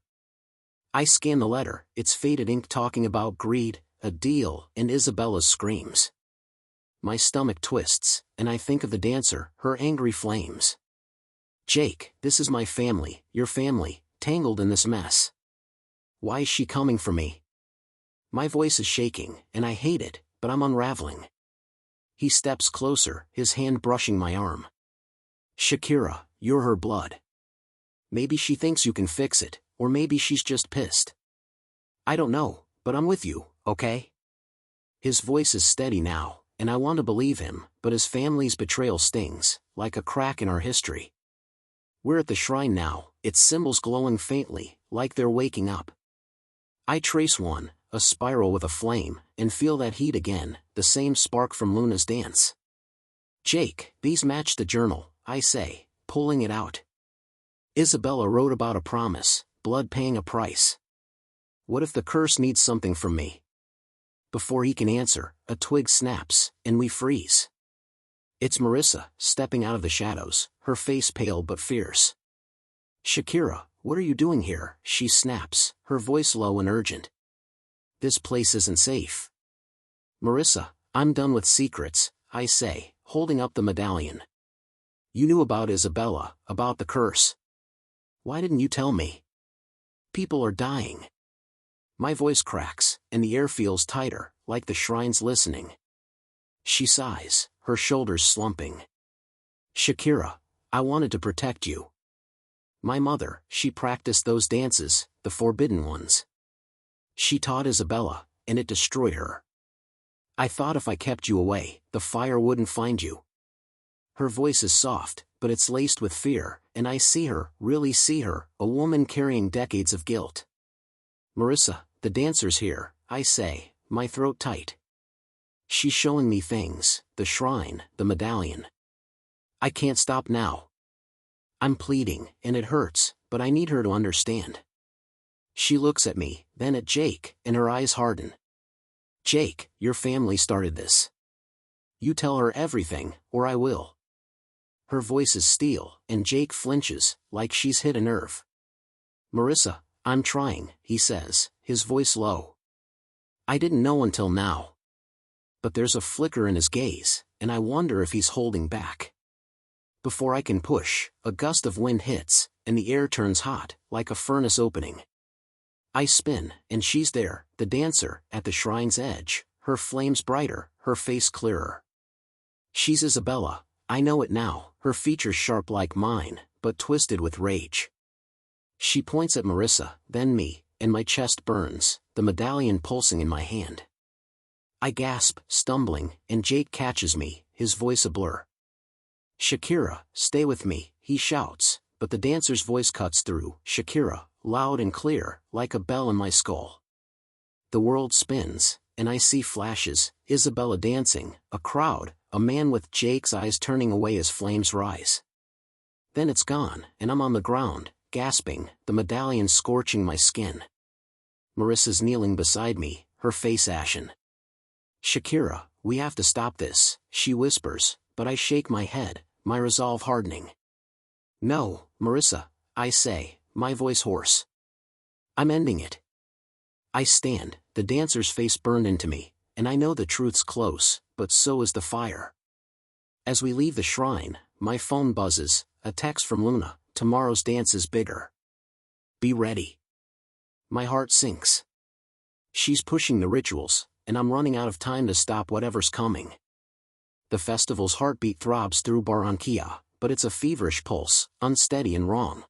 I scan the letter, it's faded ink talking about greed, a deal, and Isabella's screams. My stomach twists, and I think of the dancer, her angry flames. Jake, this is my family, your family, tangled in this mess. Why is she coming for me? My voice is shaking, and I hate it, but I'm unraveling. He steps closer, his hand brushing my arm. Shakira, you're her blood. Maybe she thinks you can fix it, or maybe she's just pissed. I don't know, but I'm with you, okay? His voice is steady now, and I want to believe him, but his family's betrayal stings, like a crack in our history. We're at the shrine now, its symbols glowing faintly, like they're waking up. I trace one, a spiral with a flame, and feel that heat again, the same spark from Luna's dance. Jake, these match the journal, I say, pulling it out. Isabella wrote about a promise, blood paying a price. What if the curse needs something from me? Before he can answer, a twig snaps, and we freeze. It's Marissa, stepping out of the shadows, her face pale but fierce. Shakira, what are you doing here? She snaps, her voice low and urgent. This place isn't safe. Marissa, I'm done with secrets, I say, holding up the medallion. You knew about Isabella, about the curse. Why didn't you tell me? People are dying. My voice cracks, and the air feels tighter, like the shrine's listening. She sighs, her shoulders slumping. Shakira, I wanted to protect you. My mother, she practiced those dances, the forbidden ones. She taught Isabella, and it destroyed her. I thought if I kept you away, the fire wouldn't find you. Her voice is soft, but it's laced with fear, and I see her, really see her, a woman carrying decades of guilt. Marissa, the dancer's here, I say, my throat tight. She's showing me things, the shrine, the medallion. I can't stop now. I'm pleading, and it hurts, but I need her to understand. She looks at me, then at Jake, and her eyes harden. Jake, your family started this. You tell her everything, or I will. Her voice is steel, and Jake flinches, like she's hit a nerve. Marissa, I'm trying, he says, his voice low. I didn't know until now. But there's a flicker in his gaze, and I wonder if he's holding back. Before I can push, a gust of wind hits, and the air turns hot, like a furnace opening. I spin, and she's there, the dancer, at the shrine's edge, her flames brighter, her face clearer. She's Isabella, I know it now, her features sharp like mine, but twisted with rage. She points at Marissa, then me, and my chest burns, the medallion pulsing in my hand. I gasp, stumbling, and Jake catches me, his voice a blur. Shakira, stay with me, he shouts, but the dancer's voice cuts through. Shakira, loud and clear, like a bell in my skull. The world spins, and I see flashes, Isabella dancing, a crowd, a man with Jake's eyes turning away as flames rise. Then it's gone, and I'm on the ground, gasping, the medallion scorching my skin. Marissa's kneeling beside me, her face ashen. Shakira, we have to stop this, she whispers, but I shake my head, my resolve hardening. No, Marissa, I say, my voice hoarse. I'm ending it. I stand, the dancer's face burned into me, and I know the truth's close, but so is the fire. As we leave the shrine, my phone buzzes, a text from Luna, tomorrow's dance is bigger. Be ready. My heart sinks. She's pushing the rituals, and I'm running out of time to stop whatever's coming. The festival's heartbeat throbs through Barranquilla, but it's a feverish pulse, unsteady and wrong.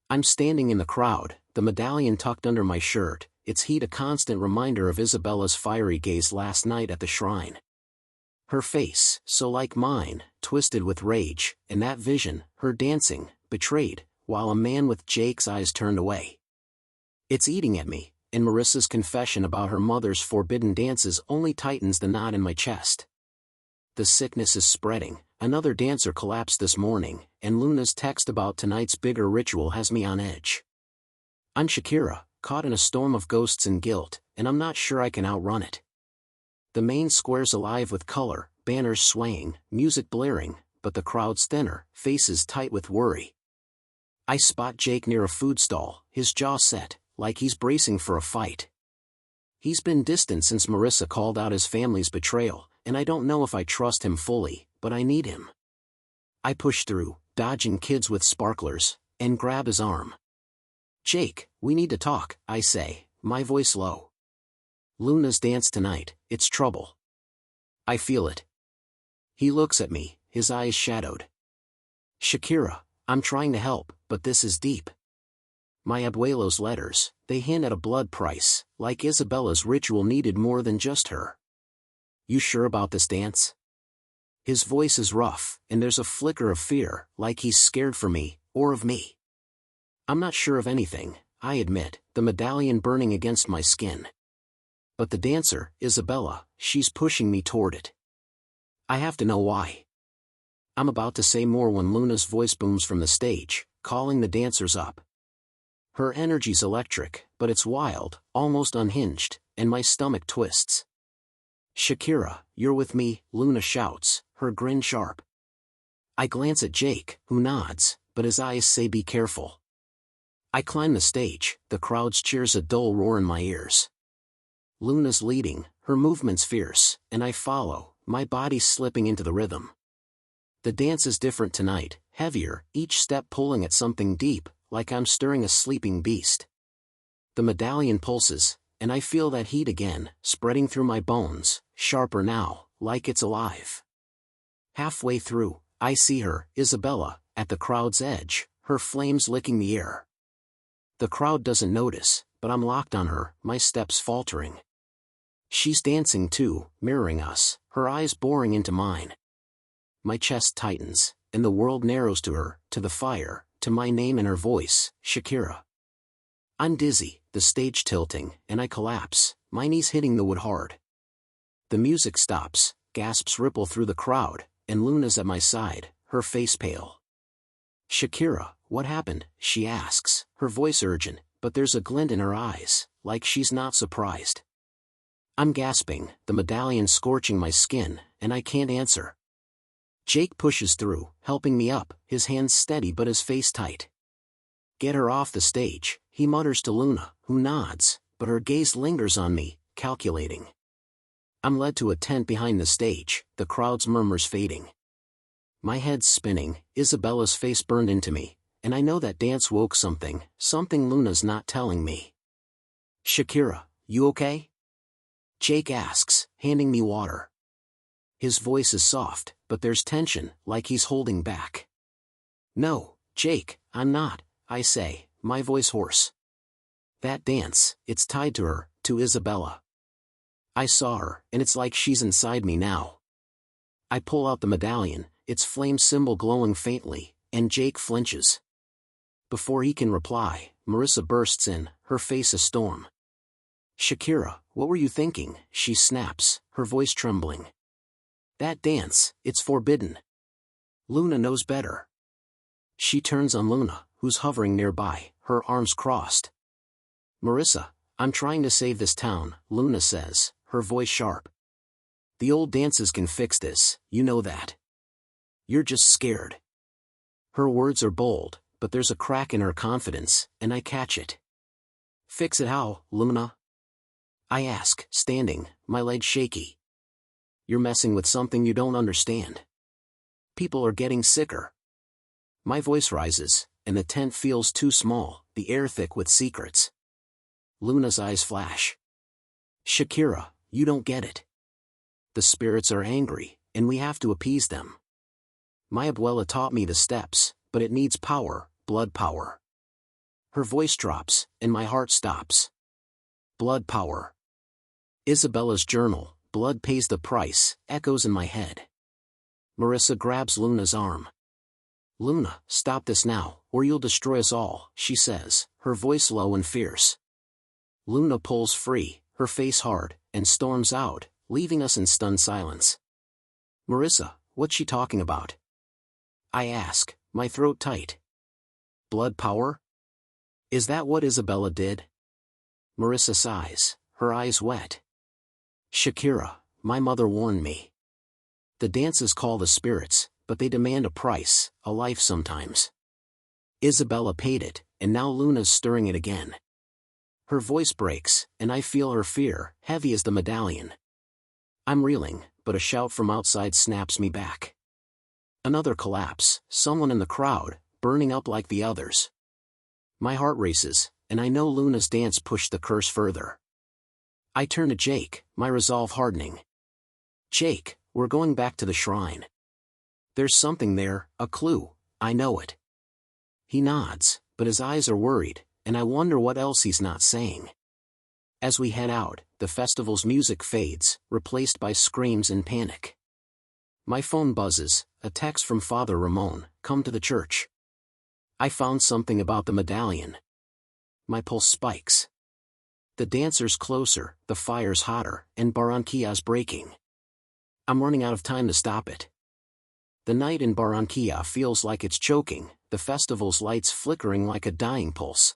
I'm standing in the crowd, the medallion tucked under my shirt, its heat a constant reminder of Isabella's fiery gaze last night at the shrine. Her face, so like mine, twisted with rage, and that vision, her dancing, betrayed, while a man with Jake's eyes turned away. It's eating at me, and Marissa's confession about her mother's forbidden dances only tightens the knot in my chest. The sickness is spreading, another dancer collapsed this morning, and Luna's text about tonight's bigger ritual has me on edge. I'm Shakira, caught in a storm of ghosts and guilt, and I'm not sure I can outrun it. The main square's alive with color, banners swaying, music blaring, but the crowd's thinner, faces tight with worry. I spot Jake near a food stall, his jaw set, like he's bracing for a fight. He's been distant since Marissa called out his family's betrayal, and I don't know if I trust him fully, but I need him. I push through, dodging kids with sparklers, and grab his arm. Jake, we need to talk, I say, my voice low. Luna's dance tonight, it's trouble. I feel it. He looks at me, his eyes shadowed. Shakira, I'm trying to help, but this is deep. My abuelo's letters, they hint at a blood price, like Isabella's ritual needed more than just her. You sure about this dance? His voice is rough, and there's a flicker of fear, like he's scared for me, or of me. I'm not sure of anything, I admit, the medallion burning against my skin. But the dancer, Isabella, she's pushing me toward it. I have to know why. I'm about to say more when Luna's voice booms from the stage, calling the dancers up. Her energy's electric, but it's wild, almost unhinged, and my stomach twists. Shakira, you're with me, Luna shouts, her grin sharp. I glance at Jake, who nods, but his eyes say be careful. I climb the stage, the crowd's cheers a dull roar in my ears. Luna's leading, her movements fierce, and I follow, my body slipping into the rhythm. The dance is different tonight, heavier, each step pulling at something deep, like I'm stirring a sleeping beast. The medallion pulses, and I feel that heat again, spreading through my bones, sharper now, like it's alive. Halfway through, I see her, Isabella, at the crowd's edge, her flames licking the air. The crowd doesn't notice, but I'm locked on her, my steps faltering. She's dancing too, mirroring us, her eyes boring into mine. My chest tightens, and the world narrows to her, to the fire, to my name and her voice, Shakira. I'm dizzy, the stage tilting, and I collapse, my knees hitting the wood hard. The music stops, gasps ripple through the crowd, and Luna's at my side, her face pale. Shakira, what happened? She asks, her voice urgent, but there's a glint in her eyes, like she's not surprised. I'm gasping, the medallion scorching my skin, and I can't answer. Jake pushes through, helping me up, his hands steady but his face tight. Get her off the stage, he mutters to Luna, who nods, but her gaze lingers on me, calculating. I'm led to a tent behind the stage, the crowd's murmurs fading. My head's spinning, Isabella's face burned into me, and I know that dance woke something Luna's not telling me. Shakira, you okay? Jake asks, handing me water. His voice is soft, but there's tension, like he's holding back. No, Jake, I'm not, I say, my voice hoarse. That dance, it's tied to her, to Isabella. I saw her, and it's like she's inside me now. I pull out the medallion, its flame symbol glowing faintly, and Jake flinches. Before he can reply, Marissa bursts in, her face a storm. Shakira, what were you thinking? She snaps, her voice trembling. That dance, it's forbidden. Luna knows better. She turns on Luna, who's hovering nearby, her arms crossed. Marissa, I'm trying to save this town, Luna says, her voice sharp. The old dances can fix this, you know that. You're just scared. Her words are bold, but there's a crack in her confidence, and I catch it. Fix it how, Luna? I ask, standing, my legs shaky. You're messing with something you don't understand. People are getting sicker. My voice rises, and the tent feels too small, the air thick with secrets. Luna's eyes flash. Shakira, you don't get it. The spirits are angry, and we have to appease them. My abuela taught me the steps, but it needs power, blood power. Her voice drops, and my heart stops. Blood power. Isabella's journal, blood pays the price, echoes in my head. Marissa grabs Luna's arm. Luna, stop this now, or you'll destroy us all, she says, her voice low and fierce. Luna pulls free, her face hard, and storms out, leaving us in stunned silence. Marissa, what's she talking about? I ask, my throat tight. Blood power? Is that what Isabella did? Marissa sighs, her eyes wet. Shakira, my mother warned me. The dances call the spirits, but they demand a price, a life sometimes. Isabella paid it, and now Luna's stirring it again. Her voice breaks, and I feel her fear, heavy as the medallion. I'm reeling, but a shout from outside snaps me back. Another collapse, someone in the crowd, burning up like the others. My heart races, and I know Luna's dance pushed the curse further. I turn to Jake, my resolve hardening. Jake, we're going back to the shrine. There's something there, a clue, I know it. He nods, but his eyes are worried, and I wonder what else he's not saying. As we head out, the festival's music fades, replaced by screams and panic. My phone buzzes, a text from Father Ramon, come to the church. I found something about the medallion. My pulse spikes. The dancer's closer, the fire's hotter, and Barranquilla's breaking. I'm running out of time to stop it. The night in Barranquilla feels like it's choking, the festival's lights flickering like a dying pulse.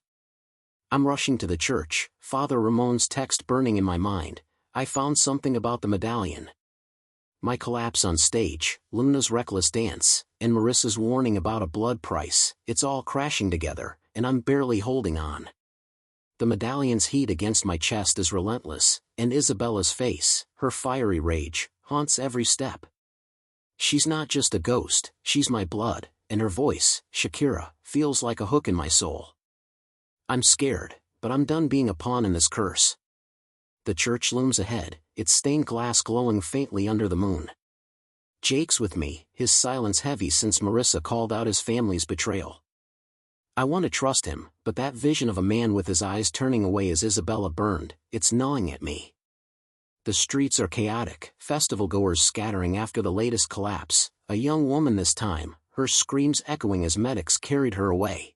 I'm rushing to the church, Father Ramon's text burning in my mind, I found something about the medallion. My collapse on stage, Luna's reckless dance, and Marissa's warning about a blood price, it's all crashing together, and I'm barely holding on. The medallion's heat against my chest is relentless, and Isabella's face, her fiery rage, haunts every step. She's not just a ghost, she's my blood, and her voice, Shakira, feels like a hook in my soul. I'm scared, but I'm done being a pawn in this curse. The church looms ahead, its stained glass glowing faintly under the moon. Jake's with me, his silence heavy since Marissa called out his family's betrayal. I want to trust him, but that vision of a man with his eyes turning away as Isabella burned, it's gnawing at me. The streets are chaotic, festival-goers scattering after the latest collapse, a young woman this time, her screams echoing as medics carried her away.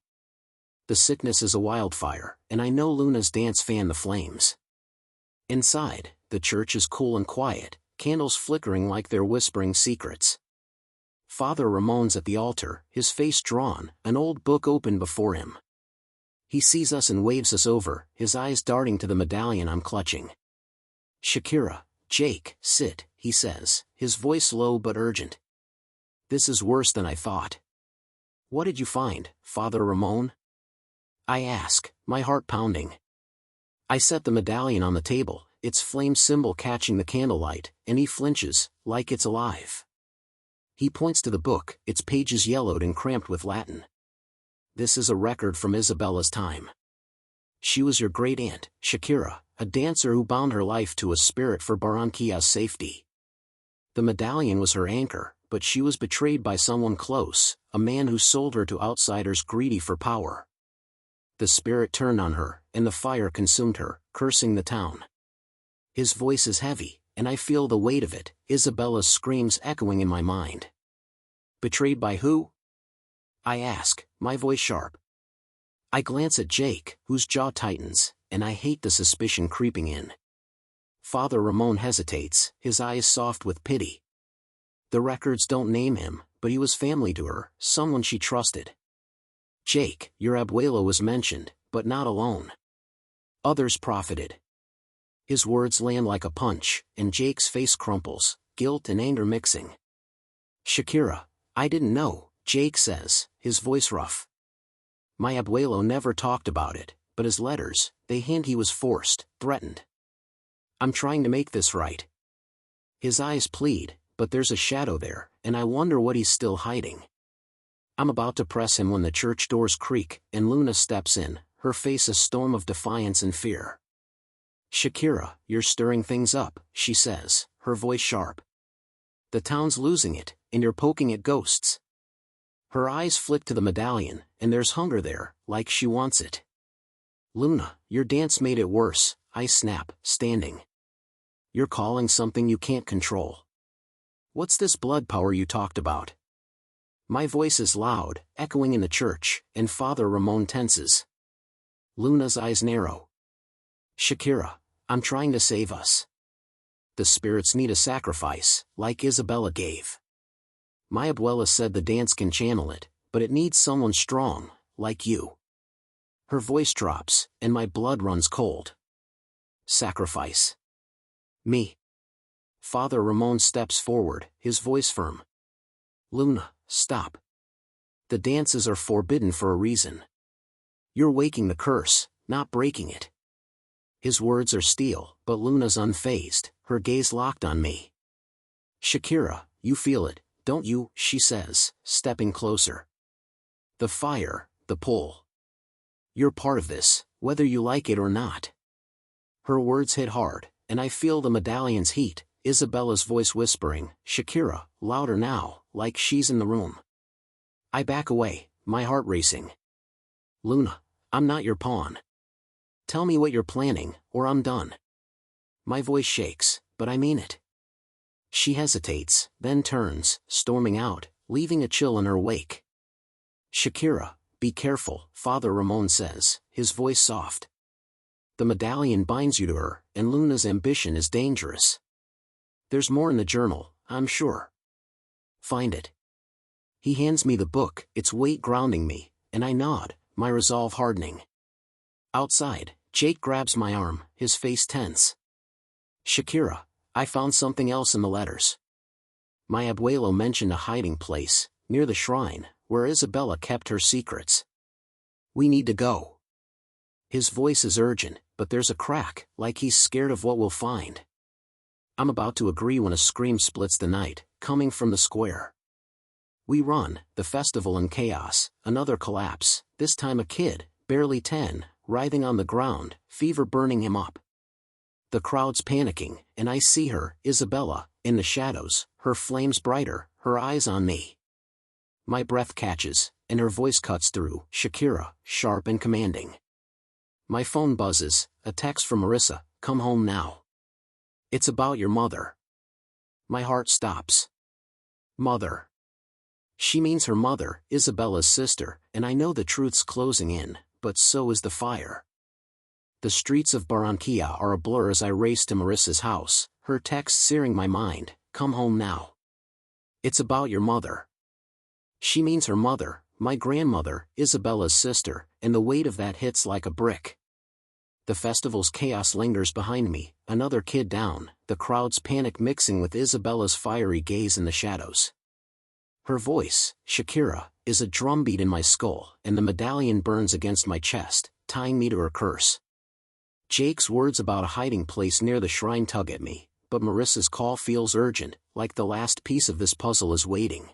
The sickness is a wildfire, and I know Luna's dance fanned the flames. Inside, the church is cool and quiet, candles flickering like they're whispering secrets. Father Ramon's at the altar, his face drawn, an old book open before him. He sees us and waves us over, his eyes darting to the medallion I'm clutching. Shakira, Jake, sit, he says, his voice low but urgent. This is worse than I thought. What did you find, Father Ramon? I ask, my heart pounding. I set the medallion on the table, its flame symbol catching the candlelight, and he flinches, like it's alive. He points to the book, its pages yellowed and cramped with Latin. This is a record from Isabella's time. She was your great-aunt, Shakira, a dancer who bound her life to a spirit for Barranquilla's safety. The medallion was her anchor, but she was betrayed by someone close, a man who sold her to outsiders greedy for power. The spirit turned on her, and the fire consumed her, cursing the town. His voice is heavy, and I feel the weight of it, Isabella's screams echoing in my mind. Betrayed by who? I ask, my voice sharp. I glance at Jake, whose jaw tightens, and I hate the suspicion creeping in. Father Ramon hesitates, his eyes soft with pity. The records don't name him, but he was family to her, someone she trusted. Jake, your abuelo was mentioned, but not alone. Others profited. His words land like a punch, and Jake's face crumples, guilt and anger mixing. Shakira, I didn't know, Jake says, his voice rough. My abuelo never talked about it, but his letters, they hint he was forced, threatened. I'm trying to make this right. His eyes plead, but there's a shadow there, and I wonder what he's still hiding. I'm about to press him when the church doors creak, and Luna steps in, her face a storm of defiance and fear. Shakira, you're stirring things up, she says, her voice sharp. The town's losing it, and you're poking at ghosts. Her eyes flick to the medallion, and there's hunger there, like she wants it. Luna, your dance made it worse, I snap, standing. You're calling something you can't control. What's this blood power you talked about? My voice is loud, echoing in the church, and Father Ramon tenses. Luna's eyes narrow. Shakira, I'm trying to save us. The spirits need a sacrifice, like Isabella gave. My abuela said the dance can channel it, but it needs someone strong, like you. Her voice drops, and my blood runs cold. Sacrifice. Me. Father Ramon steps forward, his voice firm. Luna, stop. The dances are forbidden for a reason. You're waking the curse, not breaking it. His words are steel, but Luna's unfazed, her gaze locked on me. Shakira, you feel it, don't you? She says, stepping closer. The fire, the pull. You're part of this, whether you like it or not. Her words hit hard, and I feel the medallion's heat, Isabella's voice whispering, Shakira, louder now, like she's in the room. I back away, my heart racing. Luna, I'm not your pawn. Tell me what you're planning, or I'm done. My voice shakes, but I mean it. She hesitates, then turns, storming out, leaving a chill in her wake. Shakira, be careful, Father Ramon says, his voice soft. The medallion binds you to her, and Luna's ambition is dangerous. There's more in the journal, I'm sure. Find it. He hands me the book, its weight grounding me, and I nod, my resolve hardening. Outside, Jake grabs my arm, his face tense. Shakira, I found something else in the letters. My abuelo mentioned a hiding place, near the shrine, where Isabella kept her secrets. We need to go. His voice is urgent, but there's a crack, like he's scared of what we'll find. I'm about to agree when a scream splits the night, coming from the square. We run, the festival in chaos, another collapse, this time a kid, barely 10, writhing on the ground, fever burning him up. The crowd's panicking, and I see her, Isabella, in the shadows, her flames brighter, her eyes on me. My breath catches, and her voice cuts through, Shakira, sharp and commanding. My phone buzzes, a text from Marissa, come home now. It's about your mother. My heart stops. Mother. She means her mother, Isabella's sister, and I know the truth's closing in, but so is the fire. The streets of Barranquilla are a blur as I race to Marissa's house, her text searing my mind, come home now. It's about your mother. She means her mother, my grandmother, Isabella's sister, and the weight of that hits like a brick. The festival's chaos lingers behind me, another kid down, the crowd's panic mixing with Isabella's fiery gaze in the shadows. Her voice, Shakira, is a drumbeat in my skull, and the medallion burns against my chest, tying me to her curse. Jake's words about a hiding place near the shrine tug at me, but Marissa's call feels urgent, like the last piece of this puzzle is waiting.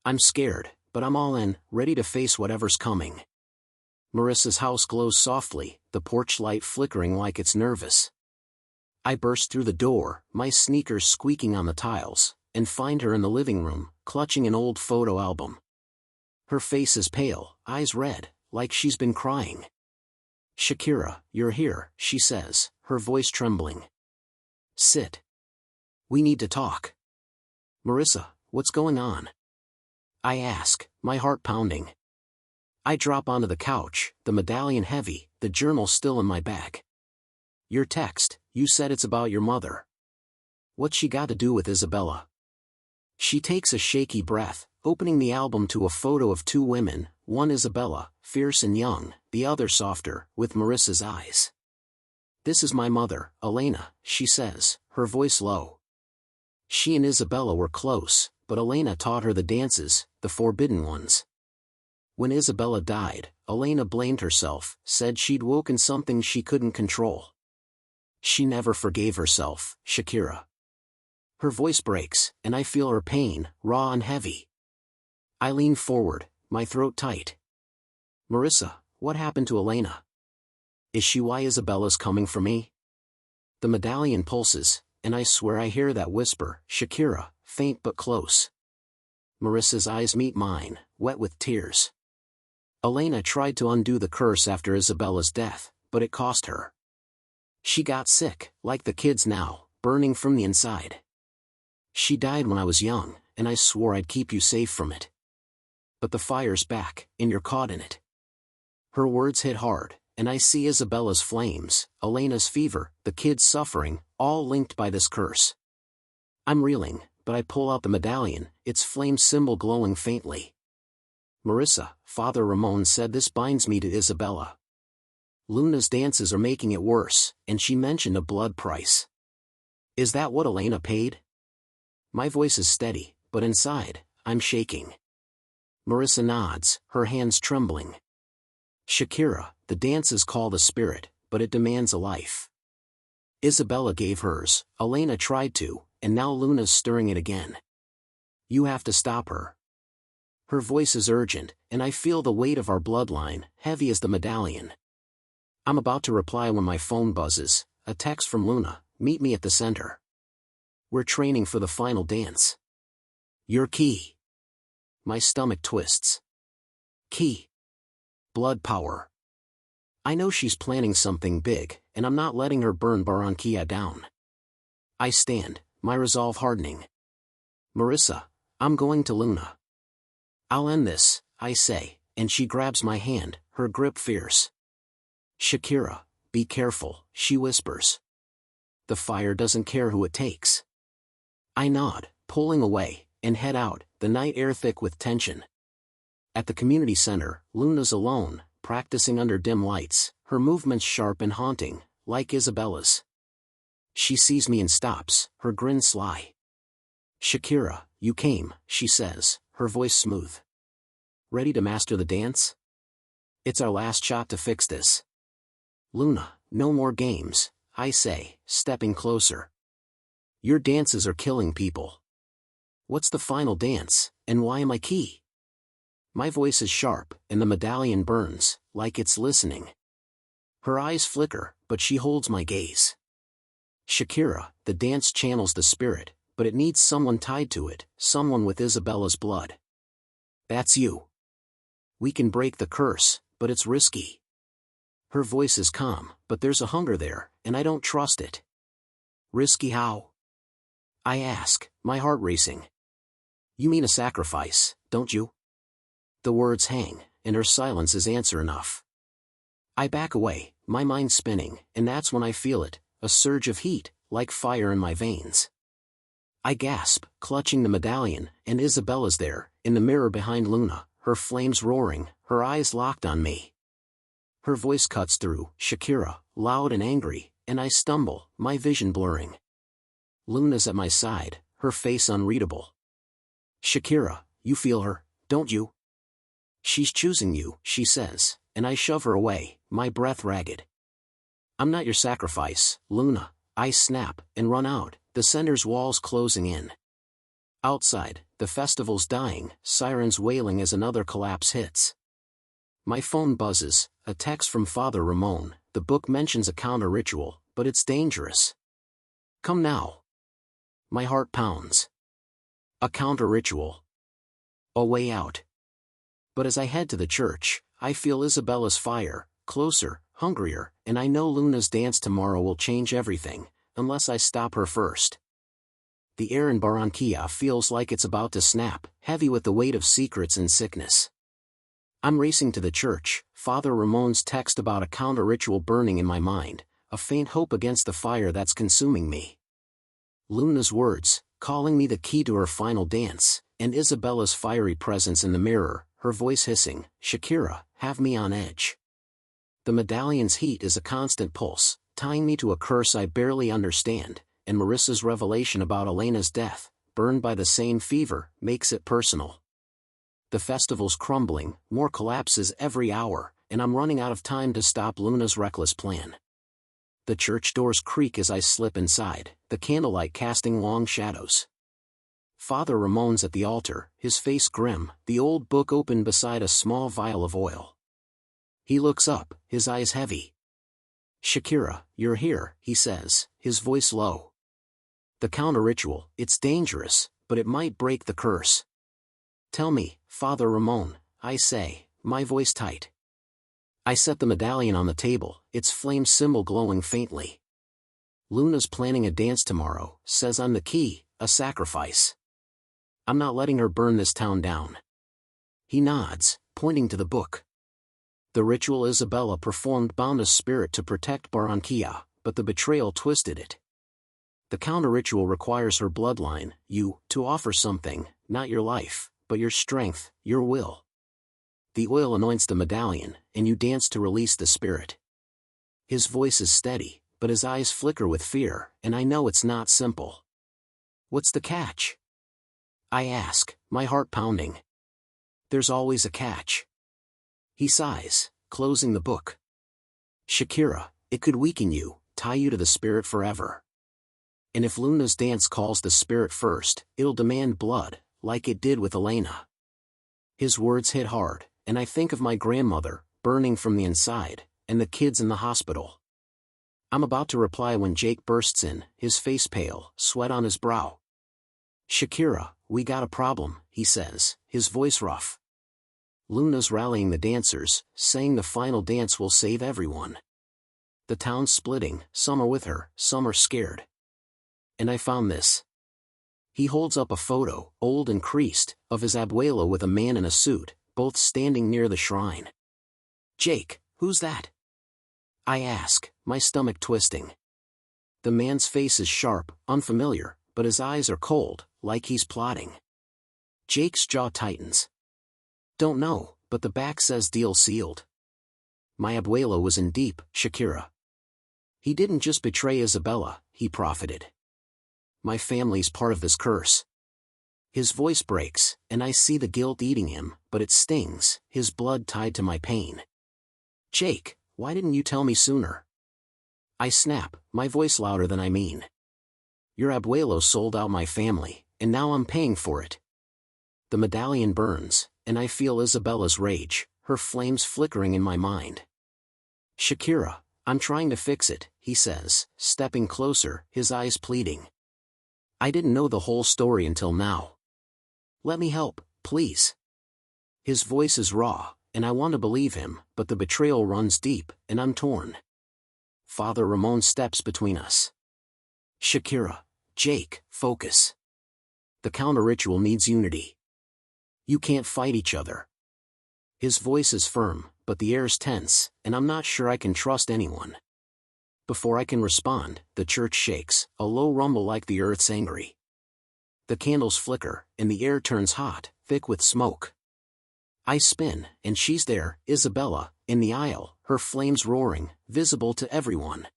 I'm scared, but I'm all in, ready to face whatever's coming. Marissa's house glows softly, the porch light flickering like it's nervous. I burst through the door, my sneakers squeaking on the tiles, and find her in the living room, clutching an old photo album. Her face is pale, eyes red, like she's been crying. Shakira, you're here, she says, her voice trembling. Sit. We need to talk. Marissa, what's going on? I ask, my heart pounding. I drop onto the couch, the medallion heavy, the journal still in my bag. Your text, you said it's about your mother. What's she got to do with Isabella? She takes a shaky breath, opening the album to a photo of two women, one Isabella, fierce and young, the other softer, with Marissa's eyes. This is my mother, Elena, she says, her voice low. She and Isabella were close, but Elena taught her the dances, the forbidden ones. When Isabella died, Elena blamed herself, said she'd woken something she couldn't control. She never forgave herself, Shakira. Her voice breaks, and I feel her pain, raw and heavy. I lean forward, my throat tight. Marissa, what happened to Elena? Is she why Isabella's coming for me? The medallion pulses, and I swear I hear that whisper, Shakira, faint but close. Marissa's eyes meet mine, wet with tears. Elena tried to undo the curse after Isabella's death, but it cost her. She got sick, like the kids now, burning from the inside. She died when I was young, and I swore I'd keep you safe from it. But the fire's back, and you're caught in it. Her words hit hard, and I see Isabella's flames, Elena's fever, the kids' suffering, all linked by this curse. I'm reeling, but I pull out the medallion, its flame symbol glowing faintly. Marissa, Father Ramon said this binds me to Isabella. Luna's dances are making it worse, and she mentioned a blood price. Is that what Elena paid? My voice is steady, but inside, I'm shaking. Marissa nods, her hands trembling. Shakira, the dances call the spirit, but it demands a life. Isabella gave hers, Elena tried to, and now Luna's stirring it again. You have to stop her. Her voice is urgent, and I feel the weight of our bloodline, heavy as the medallion. I'm about to reply when my phone buzzes, a text from Luna, meet me at the center. We're training for the final dance. Your key. My stomach twists. Key. Blood power. I know she's planning something big, and I'm not letting her burn Barranquilla down. I stand, my resolve hardening. Marissa, I'm going to Luna. I'll end this, I say, and she grabs my hand, her grip fierce. Shakira, be careful, she whispers. The fire doesn't care who it takes. I nod, pulling away, and head out, the night air thick with tension. At the community center, Luna's alone, practicing under dim lights, her movements sharp and haunting, like Isabella's. She sees me and stops, her grin sly. Shakira, you came, she says, her voice smooth. Ready to master the dance? It's our last shot to fix this. Luna, no more games, I say, stepping closer. Your dances are killing people. What's the final dance, and why am I key? My voice is sharp, and the medallion burns, like it's listening. Her eyes flicker, but she holds my gaze. Shakira, the dance channels the spirit, but it needs someone tied to it, someone with Isabella's blood. That's you. We can break the curse, but it's risky. Her voice is calm, but there's a hunger there, and I don't trust it. Risky how? I ask, my heart racing. You mean a sacrifice, don't you? The words hang, and her silence is answer enough. I back away, my mind spinning, and that's when I feel it, a surge of heat, like fire in my veins. I gasp, clutching the medallion, and Isabella's there, in the mirror behind Luna, her flames roaring, her eyes locked on me. Her voice cuts through, Shakira, loud and angry, and I stumble, my vision blurring. Luna's at my side, her face unreadable. Shakira, you feel her, don't you? She's choosing you, she says, and I shove her away, my breath ragged. I'm not your sacrifice, Luna, I snap, and run out, the center's walls closing in. Outside, the festival's dying, sirens wailing as another collapse hits. My phone buzzes, a text from Father Ramon, the book mentions a counter-ritual, but it's dangerous. Come now. My heart pounds. A counter-ritual. A way out. But as I head to the church, I feel Isabella's fire, closer, hungrier, and I know Luna's dance tomorrow will change everything, unless I stop her first. The air in Barranquilla feels like it's about to snap, heavy with the weight of secrets and sickness. I'm racing to the church, Father Ramon's text about a counter-ritual burning in my mind, a faint hope against the fire that's consuming me. Luna's words, calling me the key to her final dance, and Isabella's fiery presence in the mirror, her voice hissing, Shakira, have me on edge. The medallion's heat is a constant pulse, tying me to a curse I barely understand, and Marissa's revelation about Elena's death, burned by the same fever, makes it personal. The festival's crumbling, more collapses every hour, and I'm running out of time to stop Luna's reckless plan. The church doors creak as I slip inside, the candlelight casting long shadows. Father Ramon's at the altar, his face grim, the old book open beside a small vial of oil. He looks up, his eyes heavy. Shakira, you're here, he says, his voice low. The counter-ritual, it's dangerous, but it might break the curse. Tell me, Father Ramon, I say, my voice tight. I set the medallion on the table, its flame symbol glowing faintly. Luna's planning a dance tomorrow, says I'm the key, a sacrifice. I'm not letting her burn this town down. He nods, pointing to the book. The ritual Isabella performed bound a spirit to protect Barranquilla, but the betrayal twisted it. The counter-ritual requires her bloodline, you, to offer something, not your life, but your strength, your will. The oil anoints the medallion, and you dance to release the spirit. His voice is steady, but his eyes flicker with fear, and I know it's not simple. What's the catch? I ask, my heart pounding. There's always a catch. He sighs, closing the book. Shakira, it could weaken you, tie you to the spirit forever. And if Luna's dance calls the spirit first, it'll demand blood, like it did with Elena. His words hit hard, and I think of my grandmother, burning from the inside, and the kids in the hospital. I'm about to reply when Jake bursts in, his face pale, sweat on his brow. Shakira, we got a problem, he says, his voice rough. Luna's rallying the dancers, saying the final dance will save everyone. The town's splitting, some are with her, some are scared. And I found this. He holds up a photo, old and creased, of his abuelo with a man in a suit, both standing near the shrine. Jake, who's that? I ask, my stomach twisting. The man's face is sharp, unfamiliar, but his eyes are cold, like he's plotting. Jake's jaw tightens. Don't know, but the back says deal sealed. My abuelo was in deep, Shakira. He didn't just betray Isabella, he profited. My family's part of this curse. His voice breaks, and I see the guilt eating him, but it stings, his blood tied to my pain. Jake, why didn't you tell me sooner? I snap, my voice louder than I mean. Your abuelo sold out my family, and now I'm paying for it. The medallion burns, and I feel Isabella's rage, her flames flickering in my mind. Shakira, I'm trying to fix it, he says, stepping closer, his eyes pleading. I didn't know the whole story until now. Let me help, please. His voice is raw, and I want to believe him, but the betrayal runs deep, and I'm torn. Father Ramon steps between us. Shakira, Jake, focus. The counter-ritual needs unity. You can't fight each other. His voice is firm, but the air's tense, and I'm not sure I can trust anyone. Before I can respond, the church shakes, a low rumble like the earth's angry. The candles flicker, and the air turns hot, thick with smoke. I spin, and she's there, Isabella, in the aisle, her flames roaring, visible to everyone.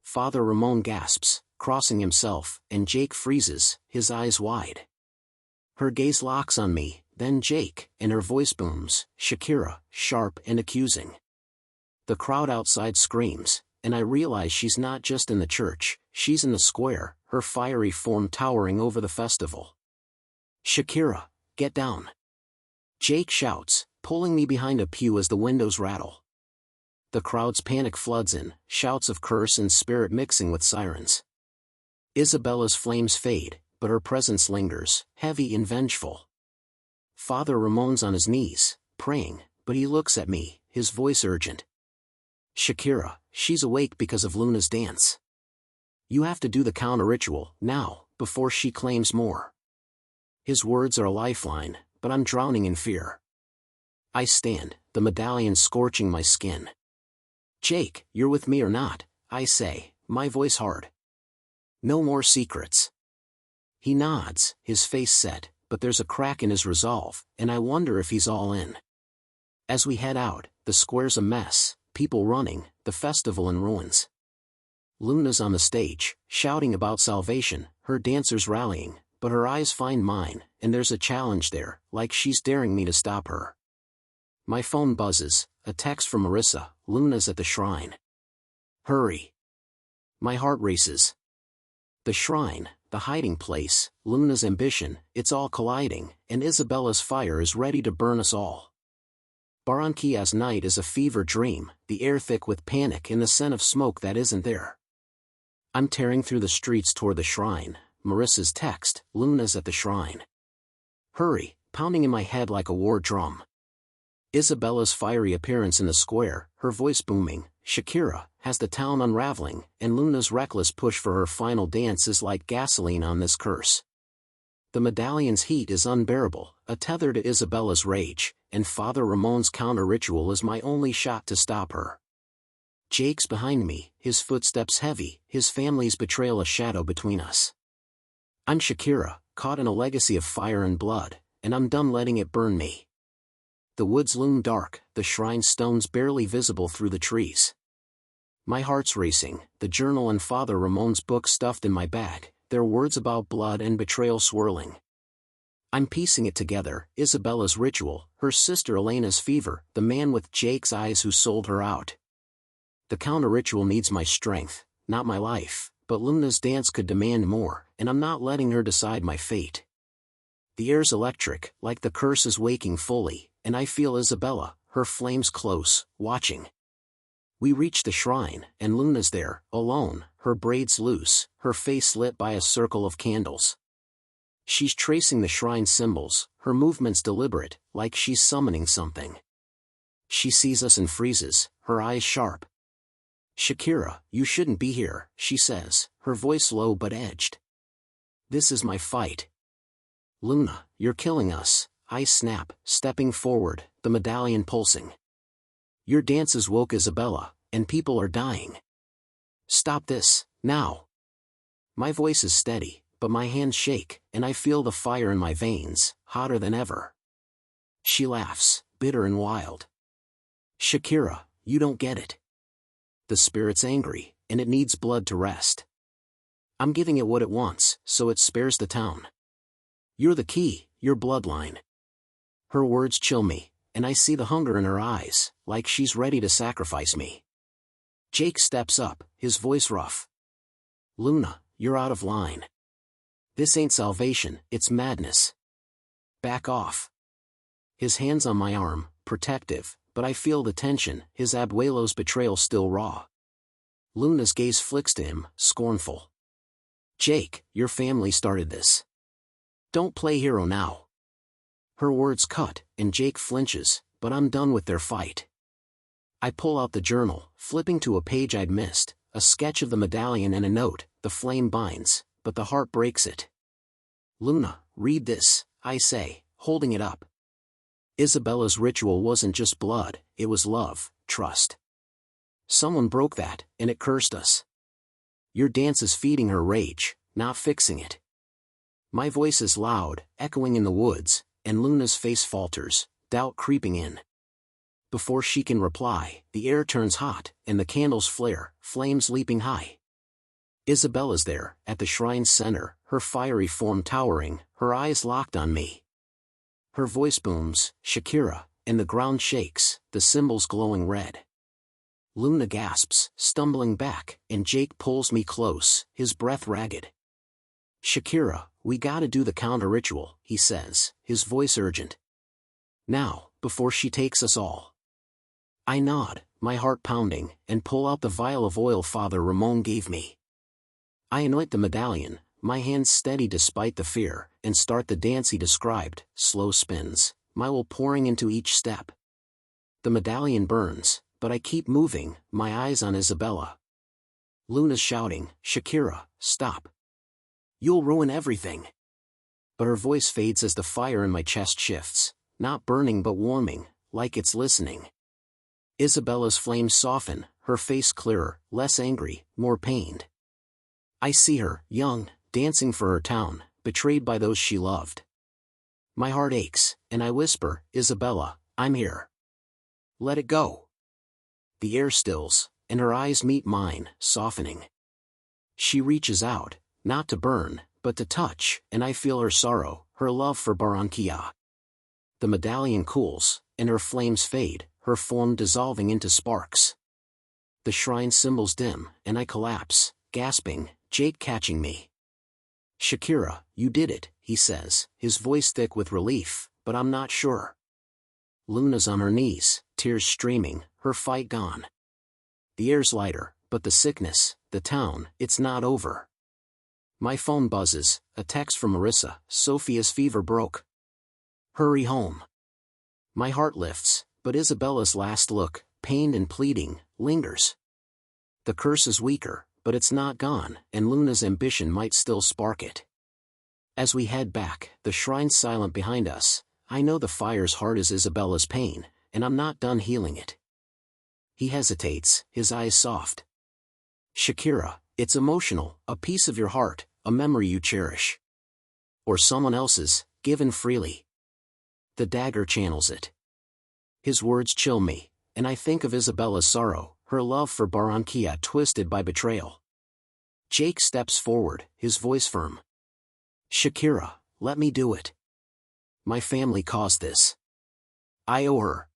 Father Ramon gasps, crossing himself, and Jake freezes, his eyes wide. Her gaze locks on me, then Jake, and her voice booms, Shakira, sharp and accusing. The crowd outside screams, and I realize she's not just in the church, she's in the square, her fiery form towering over the festival. Shakira, get down. Jake shouts, pulling me behind a pew as the windows rattle. The crowd's panic floods in, shouts of curse and spirit mixing with sirens. Isabella's flames fade, but her presence lingers, heavy and vengeful. Father Ramon's on his knees, praying, but he looks at me, his voice urgent. Shakira, she's awake because of Luna's dance. You have to do the counter-ritual, now, before she claims more. His words are a lifeline, but I'm drowning in fear. I stand, the medallion scorching my skin. Jake, you're with me or not, I say, my voice hard. No more secrets. He nods, his face set, but there's a crack in his resolve, and I wonder if he's all in. As we head out, the square's a mess, people running, the festival in ruins. Luna's on the stage, shouting about salvation, her dancers rallying, but her eyes find mine, and there's a challenge there, like she's daring me to stop her. My phone buzzes, a text from Marissa, Luna's at the shrine. Hurry. My heart races. The shrine, the hiding place, Luna's ambition, it's all colliding, and Isabella's fire is ready to burn us all. Barranquilla's night is a fever dream, the air thick with panic and the scent of smoke that isn't there. I'm tearing through the streets toward the shrine, Marissa's text, Luna's at the shrine. Hurry, pounding in my head like a war drum. Isabella's fiery appearance in the square, her voice booming, Shakira, has the town unraveling, and Luna's reckless push for her final dance is like gasoline on this curse. The medallion's heat is unbearable, a tether to Isabella's rage, and Father Ramon's counter-ritual is my only shot to stop her. Jake's behind me, his footsteps heavy, his family's betrayal a shadow between us. I'm Shakira, caught in a legacy of fire and blood, and I'm done letting it burn me. The woods loom dark, the shrine stones barely visible through the trees. My heart's racing, the journal and Father Ramon's book stuffed in my bag, their words about blood and betrayal swirling. I'm piecing it together, Isabella's ritual, her sister Elena's fever, the man with Jake's eyes who sold her out. The counter-ritual needs my strength, not my life, but Luna's dance could demand more, and I'm not letting her decide my fate. The air's electric, like the curse is waking fully, and I feel Isabella, her flames close, watching. We reach the shrine, and Luna's there, alone, her braids loose, her face lit by a circle of candles. She's tracing the shrine symbols, her movements deliberate, like she's summoning something. She sees us and freezes, her eyes sharp. "Shakira, you shouldn't be here," she says, her voice low but edged. "This is my fight." "Luna, you're killing us," I snap, stepping forward, the medallion pulsing. "Your dances woke Isabella, and people are dying. Stop this, now." My voice is steady, but my hands shake, and I feel the fire in my veins, hotter than ever. She laughs, bitter and wild. "Shakira, you don't get it. The spirit's angry, and it needs blood to rest. I'm giving it what it wants, so it spares the town. You're the key, your bloodline." Her words chill me, and I see the hunger in her eyes, like she's ready to sacrifice me. Jake steps up, his voice rough. "Luna, you're out of line. This ain't salvation, it's madness. Back off." His hands on my arm, protective, but I feel the tension, his abuelo's betrayal still raw. Luna's gaze flicks to him, scornful. "Jake, your family started this. Don't play hero now." Her words cut, and Jake flinches, but I'm done with their fight. I pull out the journal, flipping to a page I'd missed, a sketch of the medallion and a note. The flame binds, but the heart breaks it. "Luna, read this," I say, holding it up. Isabella's ritual wasn't just blood, it was love, trust. Someone broke that, and it cursed us. Your dance is feeding her rage, not fixing it. My voice is loud, echoing in the woods, and Luna's face falters, doubt creeping in. Before she can reply, the air turns hot, and the candles flare, flames leaping high. Isabella's there, at the shrine's center, her fiery form towering, her eyes locked on me. Her voice booms, "Shakira," and the ground shakes, the symbols glowing red. Luna gasps, stumbling back, and Jake pulls me close, his breath ragged. "Shakira, we gotta do the counter-ritual," he says, his voice urgent. "Now, before she takes us all." I nod, my heart pounding, and pull out the vial of oil Father Ramon gave me. I anoint the medallion, my hands steady despite the fear, and start the dance he described, slow spins, my will pouring into each step. The medallion burns, but I keep moving, my eyes on Isabella. Luna's shouting, "Shakira, stop. You'll ruin everything." But her voice fades as the fire in my chest shifts, not burning but warming, like it's listening. Isabella's flames soften, her face clearer, less angry, more pained. I see her, young, dancing for her town, betrayed by those she loved. My heart aches, and I whisper, "Isabella, I'm here. Let it go." The air stills, and her eyes meet mine, softening. She reaches out, not to burn, but to touch, and I feel her sorrow, her love for Barranquilla. The medallion cools, and her flames fade, her form dissolving into sparks. The shrine symbols dim, and I collapse, gasping, Jake catching me. "Shakira, you did it," he says, his voice thick with relief, but I'm not sure. Luna's on her knees, tears streaming, her fight gone. The air's lighter, but the sickness, the town, it's not over. My phone buzzes, a text from Marissa, "Sophia's fever broke. Hurry home." My heart lifts, but Isabella's last look, pained and pleading, lingers. The curse is weaker, but it's not gone, and Luna's ambition might still spark it. As we head back, the shrine's silent behind us. I know the fire's heart is Isabella's pain, and I'm not done healing it. He hesitates, his eyes soft. Shakira, it's emotional, a piece of your heart, a memory you cherish. Or someone else's, given freely. The dagger channels it. His words chill me, and I think of Isabella's sorrow, her love for Barranquilla twisted by betrayal. Jake steps forward, his voice firm. Shakira, let me do it. My family caused this. I owe her.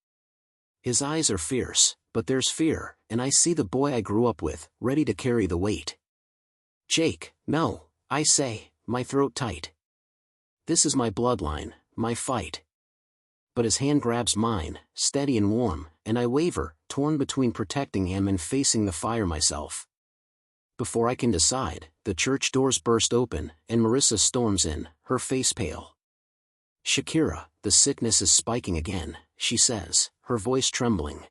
His eyes are fierce, but there's fear, and I see the boy I grew up with, ready to carry the weight. Jake, no, I say, my throat tight. This is my bloodline, my fight. But his hand grabs mine, steady and warm, and I waver, torn between protecting him and facing the fire myself. Before I can decide, the church doors burst open, and Marissa storms in, her face pale. Shakira, the sickness is spiking again, she says, her voice trembling.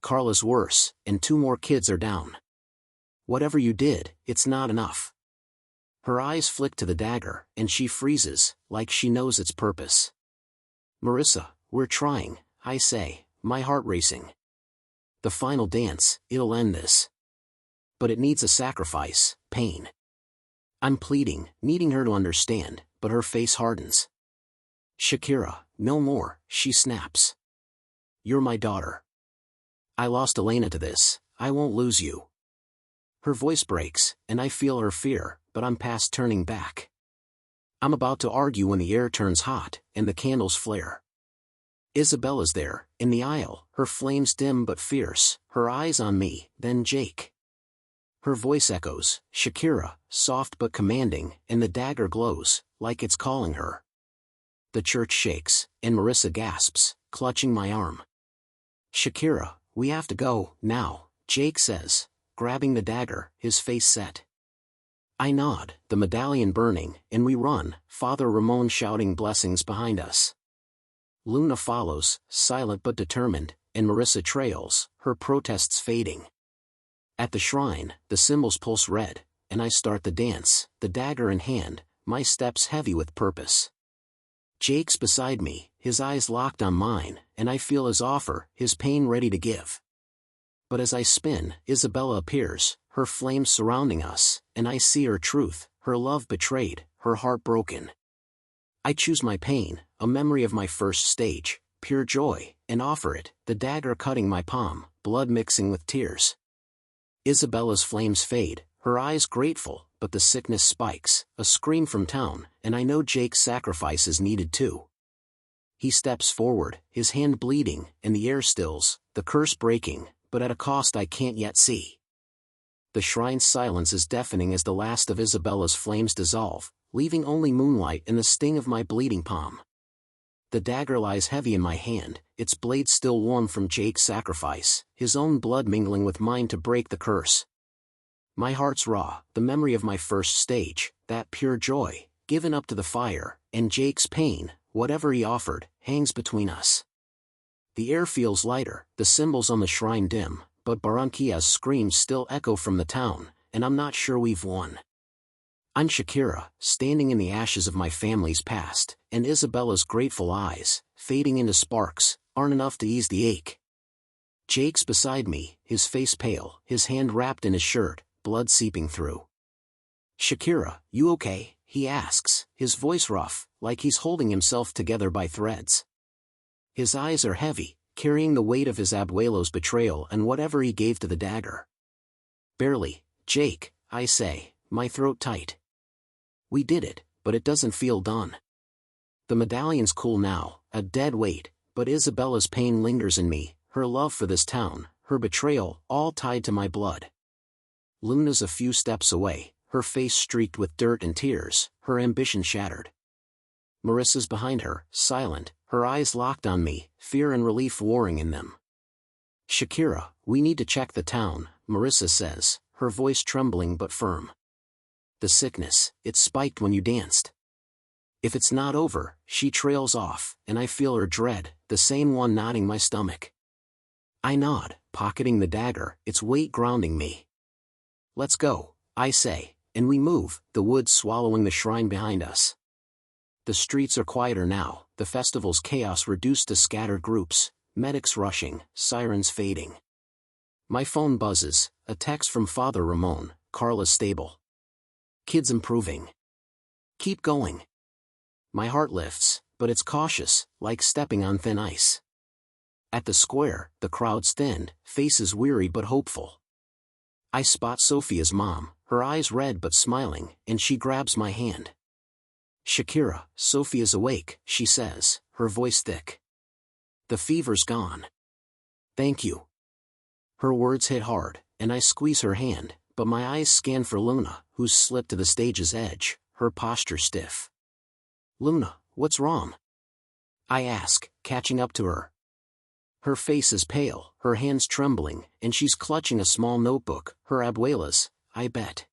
Carla's worse, and 2 more kids are down. Whatever you did, it's not enough. Her eyes flick to the dagger, and she freezes, like she knows its purpose. Marissa, we're trying, I say, my heart racing. The final dance, it'll end this. But it needs a sacrifice, pain. I'm pleading, needing her to understand, but her face hardens. Shakira, no more, she snaps. You're my daughter. I lost Elena to this, I won't lose you. Her voice breaks, and I feel her fear, but I'm past turning back. I'm about to argue when the air turns hot, and the candles flare. Isabella's there, in the aisle, her flames dim but fierce, her eyes on me, then Jake. Her voice echoes, Shakira, soft but commanding, and the dagger glows, like it's calling her. The church shakes, and Marissa gasps, clutching my arm. Shakira, we have to go, now, Jake says, grabbing the dagger, his face set. I nod, the medallion burning, and we run, Father Ramon shouting blessings behind us. Luna follows, silent but determined, and Marissa trails, her protests fading. At the shrine, the cymbals pulse red, and I start the dance, the dagger in hand, my steps heavy with purpose. Jake's beside me, his eyes locked on mine, and I feel his offer, his pain ready to give. But as I spin, Isabella appears, her flames surrounding us, and I see her truth, her love betrayed, her heart broken. I choose my pain, a memory of my first stage, pure joy, and offer it, the dagger cutting my palm, blood mixing with tears. Isabella's flames fade, her eyes grateful, but the sickness spikes, a scream from town, and I know Jake's sacrifice is needed too. He steps forward, his hand bleeding, and the air stills, the curse breaking, but at a cost I can't yet see. The shrine's silence is deafening as the last of Isabella's flames dissolve, leaving only moonlight and the sting of my bleeding palm. The dagger lies heavy in my hand, its blade still warm from Jake's sacrifice, his own blood mingling with mine to break the curse. My heart's raw, the memory of my first stage, that pure joy, given up to the fire, and Jake's pain, whatever he offered, hangs between us. The air feels lighter, the cymbals on the shrine dim, but Barranquilla's screams still echo from the town, and I'm not sure we've won. I'm Shakira, standing in the ashes of my family's past, and Isabella's grateful eyes, fading into sparks, aren't enough to ease the ache. Jake's beside me, his face pale, his hand wrapped in his shirt, blood seeping through. Shakira, you okay? He asks, his voice rough, like he's holding himself together by threads. His eyes are heavy, carrying the weight of his abuelo's betrayal and whatever he gave to the dagger. Barely, Jake, I say, my throat tight. We did it, but it doesn't feel done. The medallion's cool now, a dead weight, but Isabella's pain lingers in me, her love for this town, her betrayal, all tied to my blood. Luna's a few steps away, her face streaked with dirt and tears, her ambition shattered. Marissa's behind her, silent, her eyes locked on me, fear and relief warring in them. Shakira, we need to check the town, Marissa says, her voice trembling but firm. The sickness, it spiked when you danced. If it's not over, she trails off, and I feel her dread, the same one knotting my stomach. I nod, pocketing the dagger, its weight grounding me. Let's go, I say, and we move, the woods swallowing the shrine behind us. The streets are quieter now, the festival's chaos reduced to scattered groups, medics rushing, sirens fading. My phone buzzes, a text from Father Ramon, Carla's stable. Kids improving. Keep going. My heart lifts, but it's cautious, like stepping on thin ice. At the square, the crowd's thinned, faces weary but hopeful. I spot Sophia's mom, her eyes red but smiling, and she grabs my hand. Shakira, Sophia's awake, she says, her voice thick. The fever's gone. Thank you. Her words hit hard, and I squeeze her hand, but my eyes scan for Luna, who's slipped to the stage's edge, her posture stiff. Luna, what's wrong? I ask, catching up to her. Her face is pale, her hands trembling, and she's clutching a small notebook, her abuela's, I bet.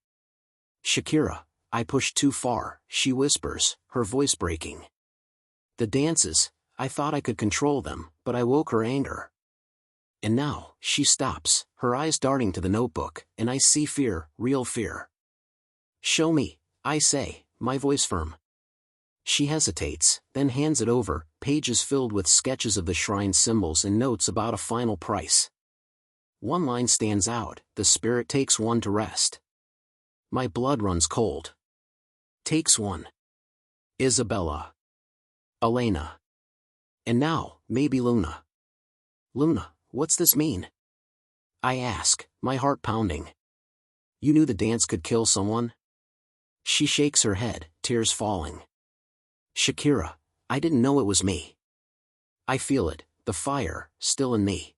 Shakira, I pushed too far, she whispers, her voice breaking. The dances, I thought I could control them, but I woke her anger. And now, she stops, her eyes darting to the notebook, and I see fear, real fear. Show me, I say, my voice firm. She hesitates, then hands it over, pages filled with sketches of the shrine's symbols and notes about a final price. One line stands out, the spirit takes one to rest. My blood runs cold. Takes one. Isabella. Elena. And now, maybe Luna. Luna, what's this mean? I ask, my heart pounding. You knew the dance could kill someone? She shakes her head, tears falling. Shakira, I didn't know it was me. I feel it, the fire, still in me.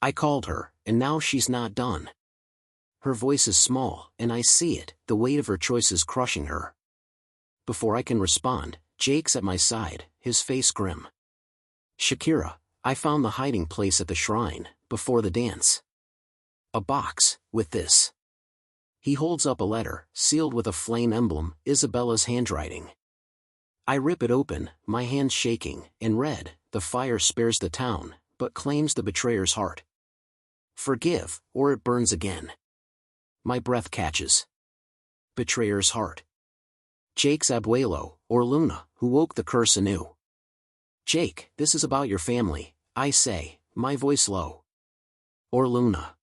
I called her, and now she's not done. Her voice is small, and I see it, the weight of her choices crushing her. Before I can respond, Jake's at my side, his face grim. Shakira, I found the hiding place at the shrine, before the dance. A box, with this. He holds up a letter, sealed with a flame emblem, Isabella's handwriting. I rip it open, my hands shaking, and read, the fire spares the town, but claims the betrayer's heart. Forgive, or it burns again. My breath catches. Betrayer's heart. Jake's abuelo, or Luna, who woke the curse anew. Jake, this is about your family, I say, my voice low. Or Luna.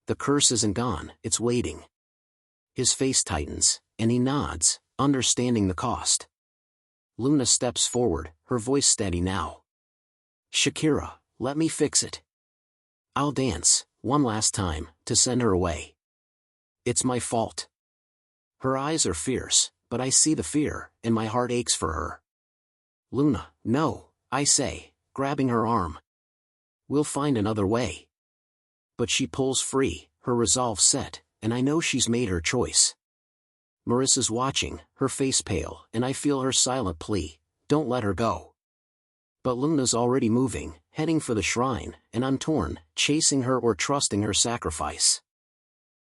The curse isn't gone, it's waiting. His face tightens, and he nods, understanding the cost. Luna steps forward, her voice steady now. Shakira, let me fix it. I'll dance, one last time, to send her away. It's my fault. Her eyes are fierce, but I see the fear, and my heart aches for her. Luna, no, I say, grabbing her arm. We'll find another way. But she pulls free, her resolve set, and I know she's made her choice. Marissa's watching, her face pale, and I feel her silent plea, don't let her go. But Luna's already moving, heading for the shrine, and I'm torn, chasing her or trusting her sacrifice.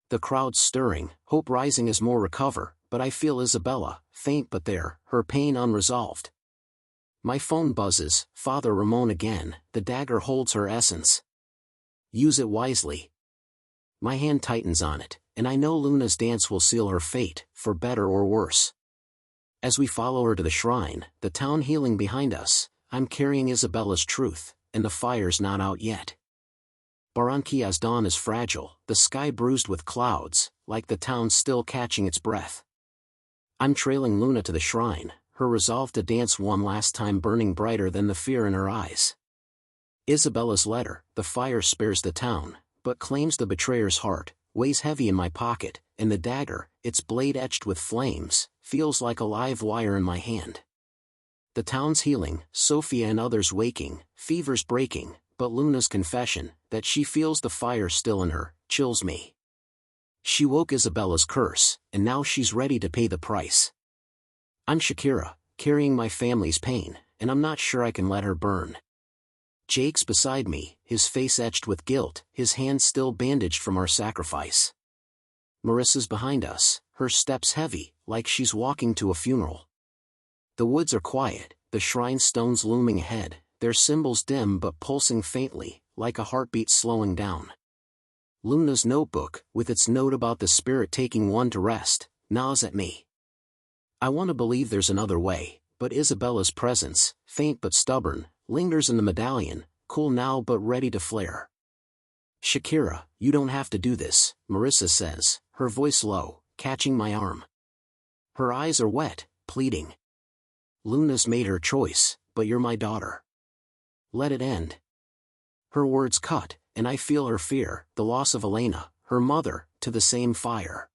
The crowd's stirring, hope rising as more recover, but I feel Isabella, faint but there, her pain unresolved. My phone buzzes, Father Ramon again, the dagger holds her essence. Use it wisely. My hand tightens on it, and I know Luna's dance will seal her fate, for better or worse. As we follow her to the shrine, the town healing behind us, I'm carrying Isabella's truth, and the fire's not out yet. Barranquilla's dawn is fragile, the sky bruised with clouds, like the town still catching its breath. I'm trailing Luna to the shrine, her resolve to dance one last time burning brighter than the fear in her eyes. Isabella's letter, the fire spares the town, but claims the betrayer's heart, weighs heavy in my pocket, and the dagger, its blade etched with flames, feels like a live wire in my hand. The town's healing, Sophia and others waking, fevers breaking, but Luna's confession, that she feels the fire still in her, chills me. She woke Isabella's curse, and now she's ready to pay the price. I'm Shakira, carrying my family's pain, and I'm not sure I can let her burn. Jake's beside me, his face etched with guilt, his hands still bandaged from our sacrifice. Marissa's behind us, her steps heavy, like she's walking to a funeral. The woods are quiet, the shrine stones looming ahead, their symbols dim but pulsing faintly, like a heartbeat slowing down. Luna's notebook, with its note about the spirit taking one to rest, gnaws at me. I want to believe there's another way, but Isabella's presence, faint but stubborn, lingers in the medallion, cool now but ready to flare. Shakira, you don't have to do this, Marissa says, her voice low, catching my arm. Her eyes are wet, pleading. Luna's made her choice, but you're my daughter. Let it end. Her words cut, and I feel her fear, the loss of Elena, her mother, to the same fire.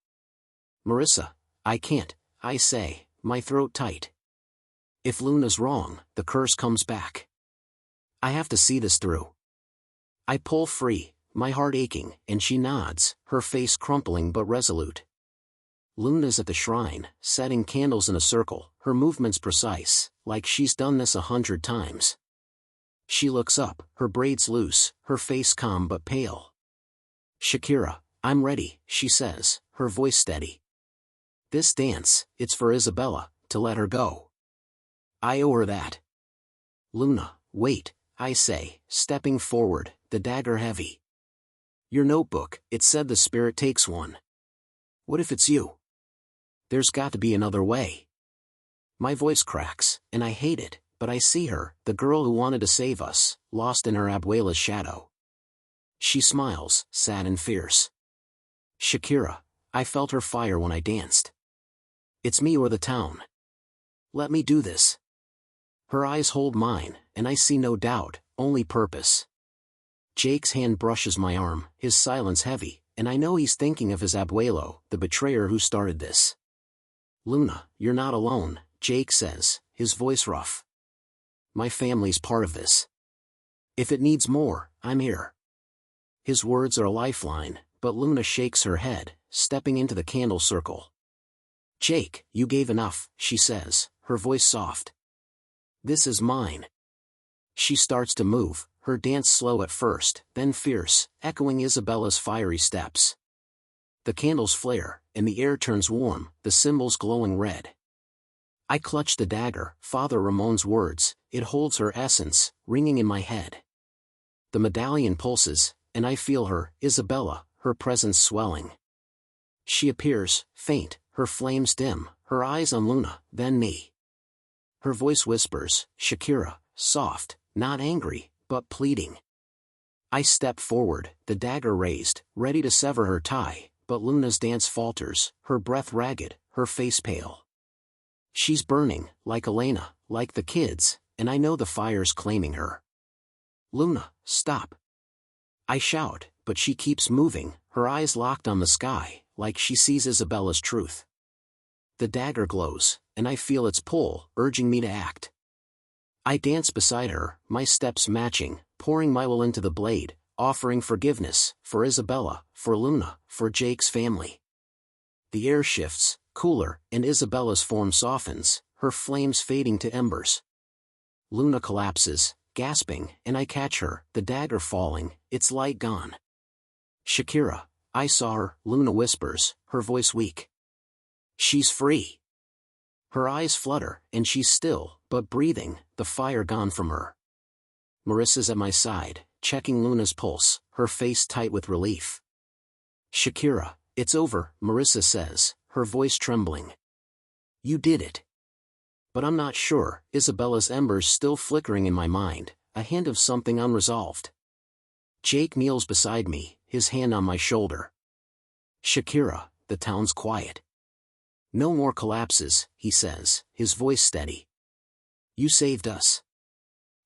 Marissa, I can't, I say, my throat tight. If Luna's wrong, the curse comes back. I have to see this through. I pull free, my heart aching, and she nods, her face crumpling but resolute. Luna's at the shrine, setting candles in a circle, her movements precise, like she's done this 100 times. She looks up, her braids loose, her face calm but pale. Shakira, I'm ready, she says, her voice steady. This dance, it's for Isabella, to let her go. I owe her that. Luna, wait, I say, stepping forward, the dagger heavy. Your notebook, it said the spirit takes one. What if it's you? There's got to be another way. My voice cracks, and I hate it, but I see her, the girl who wanted to save us, lost in her abuela's shadow. She smiles, sad and fierce. Shakira, I felt her fire when I danced. It's me or the town. Let me do this. Her eyes hold mine, and I see no doubt, only purpose. Jake's hand brushes my arm, his silence heavy, and I know he's thinking of his abuelo, the betrayer who started this. Luna, you're not alone, Jake says, his voice rough. My family's part of this. If it needs more, I'm here. His words are a lifeline, but Luna shakes her head, stepping into the candle circle. Jake, you gave enough, she says, her voice soft. This is mine. She starts to move, her dance slow at first, then fierce, echoing Isabella's fiery steps. The candles flare, and the air turns warm, the symbols glowing red. I clutch the dagger, Father Ramon's words, it holds her essence, ringing in my head. The medallion pulses, and I feel her, Isabella, her presence swelling. She appears, faint, her flames dim, her eyes on Luna, then me. Her voice whispers, Shakira, soft, not angry, but pleading. I step forward, the dagger raised, ready to sever her tie, but Luna's dance falters, her breath ragged, her face pale. She's burning, like Elena, like the kids, and I know the fire's claiming her. Luna, stop. I shout, but she keeps moving, her eyes locked on the sky, like she sees Isabella's truth. The dagger glows, and I feel its pull, urging me to act. I dance beside her, my steps matching, pouring my will into the blade, offering forgiveness, for Isabella, for Luna, for Jake's family. The air shifts, cooler, and Isabella's form softens, her flames fading to embers. Luna collapses, gasping, and I catch her, the dagger falling, its light gone. Shakira, I saw her, Luna whispers, her voice weak. She's free. Her eyes flutter, and she's still, but breathing, the fire gone from her. Marissa's at my side, checking Luna's pulse, her face tight with relief. Shakira, it's over, Marissa says, her voice trembling. You did it. But I'm not sure, Isabella's embers still flickering in my mind, a hint of something unresolved. Jake kneels beside me, his hand on my shoulder. Shakira, the town's quiet. No more collapses, he says, his voice steady. You saved us.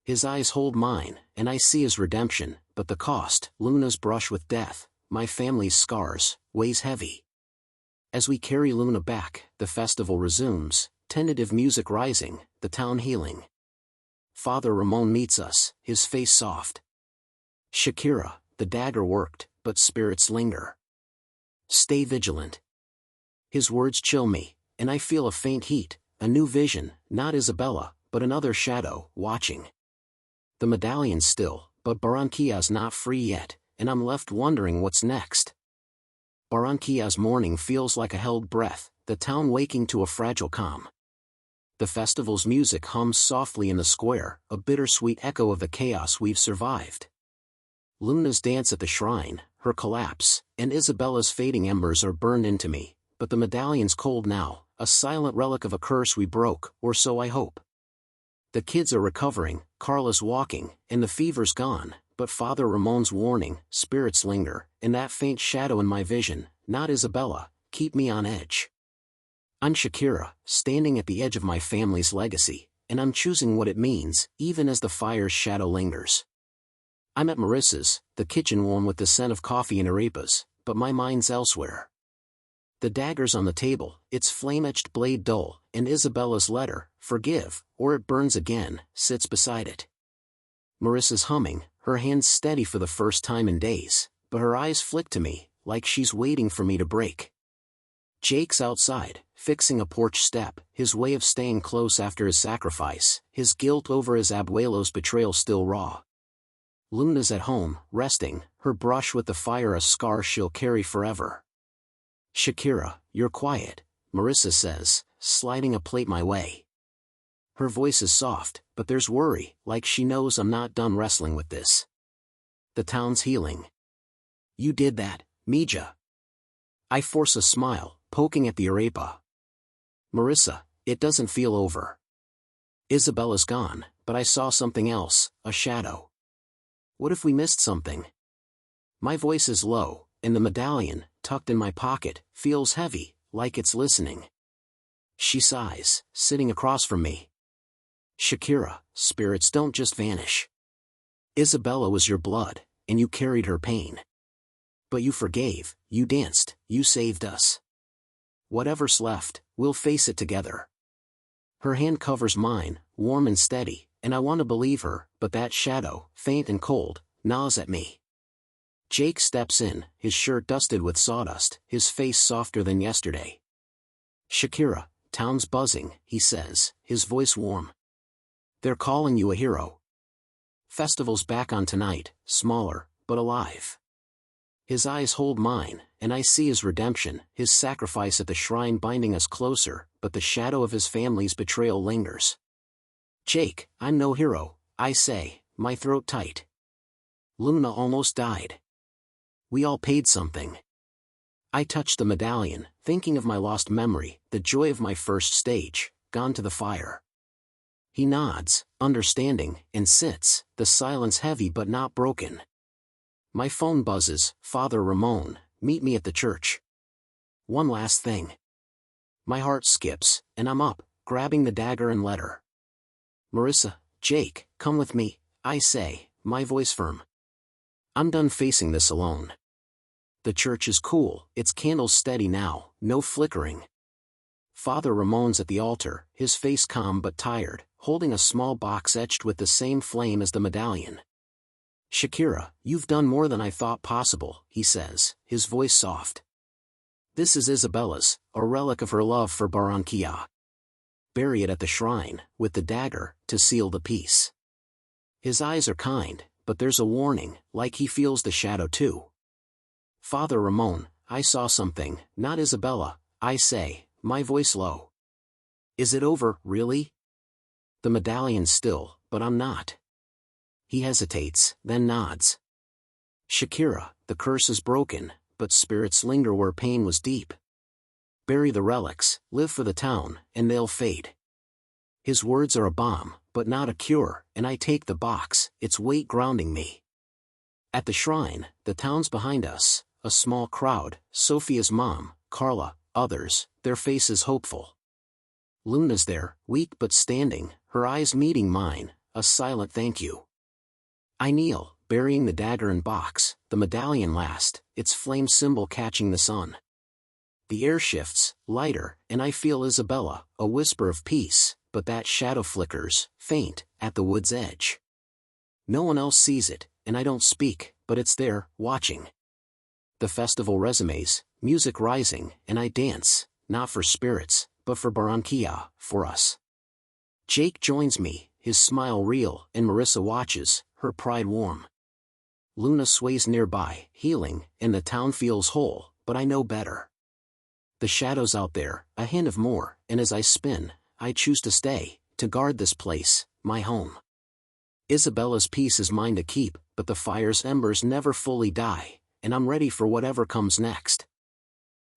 His eyes hold mine, and I see his redemption, but the cost, Luna's brush with death, my family's scars, weighs heavy. As we carry Luna back, the festival resumes, tentative music rising, the town healing. Father Ramon meets us, his face soft. Shakira, the dagger worked, but spirits linger. Stay vigilant. His words chill me, and I feel a faint heat, a new vision, not Isabella, but another shadow, watching. The medallion's still, but Barranquilla's not free yet, and I'm left wondering what's next. Barranquilla's morning feels like a held breath, the town waking to a fragile calm. The festival's music hums softly in the square, a bittersweet echo of the chaos we've survived. Luna's dance at the shrine, her collapse, and Isabella's fading embers are burned into me, but the medallion's cold now, a silent relic of a curse we broke, or so I hope. The kids are recovering, Carla's walking, and the fever's gone, but Father Ramon's warning, spirits linger, and that faint shadow in my vision, not Isabella, keep me on edge. I'm Shakira, standing at the edge of my family's legacy, and I'm choosing what it means, even as the fire's shadow lingers. I'm at Marissa's, the kitchen warm with the scent of coffee and arepas, but my mind's elsewhere. The dagger's on the table, its flame-etched blade dull, and Isabella's letter, forgive, or it burns again, sits beside it. Marissa's humming, her hands steady for the first time in days, but her eyes flick to me, like she's waiting for me to break. Jake's outside, fixing a porch step, his way of staying close after his sacrifice, his guilt over his abuelo's betrayal still raw. Luna's at home, resting, her brush with the fire a scar she'll carry forever. Shakira, you're quiet, Marissa says, sliding a plate my way. Her voice is soft, but there's worry, like she knows I'm not done wrestling with this. The town's healing. You did that, Mija. I force a smile, poking at the arepa. Marissa, it doesn't feel over. Isabella's gone, but I saw something else, a shadow. What if we missed something? My voice is low, and the medallion, tucked in my pocket, feels heavy, like it's listening. She sighs, sitting across from me. Shakira, spirits don't just vanish. Isabella was your blood, and you carried her pain. But you forgave, you danced, you saved us. Whatever's left, we'll face it together. Her hand covers mine, warm and steady, and I want to believe her, but that shadow, faint and cold, gnaws at me. Jake steps in, his shirt dusted with sawdust, his face softer than yesterday. Shakira, town's buzzing, he says, his voice warm. They're calling you a hero. Festival's back on tonight, smaller, but alive. His eyes hold mine, and I see his redemption, his sacrifice at the shrine binding us closer, but the shadow of his family's betrayal lingers. Jake, I'm no hero, I say, my throat tight. Luna almost died. We all paid something. I touch the medallion, thinking of my lost memory, the joy of my first stage, gone to the fire. He nods, understanding, and sits, the silence heavy but not broken. My phone buzzes, Father Ramon, meet me at the church. One last thing. My heart skips, and I'm up, grabbing the dagger and letter. Marissa, Jake, come with me, I say, my voice firm. I'm done facing this alone. The church is cool, its candles steady now, no flickering. Father Ramon's at the altar, his face calm but tired, holding a small box etched with the same flame as the medallion. Shakira, you've done more than I thought possible, he says, his voice soft. This is Isabella's, a relic of her love for Barranquilla. Bury it at the shrine, with the dagger, to seal the peace. His eyes are kind, but there's a warning, like he feels the shadow too. Father Ramon, I saw something, not Isabella, I say, my voice low. Is it over, really? The medallion's still, but I'm not. He hesitates, then nods. Shakira, the curse is broken, but spirits linger where pain was deep. Bury the relics, live for the town, and they'll fade. His words are a balm, but not a cure, and I take the box, its weight grounding me. At the shrine, the town's behind us, a small crowd, Sophia's mom, Carla, others, their faces hopeful. Luna's there, weak but standing, her eyes meeting mine, a silent thank you. I kneel, burying the dagger and box, the medallion last, its flame symbol catching the sun. The air shifts, lighter, and I feel Isabella, a whisper of peace, but that shadow flickers, faint, at the wood's edge. No one else sees it, and I don't speak, but it's there, watching. The festival resumes, music rising, and I dance, not for spirits, but for Barranquilla, for us. Jake joins me, his smile real, and Marissa watches, her pride warm. Luna sways nearby, healing, and the town feels whole, but I know better. The shadow's out there, a hint of more, and as I spin, I choose to stay, to guard this place, my home. Isabella's peace is mine to keep, but the fire's embers never fully die, and I'm ready for whatever comes next.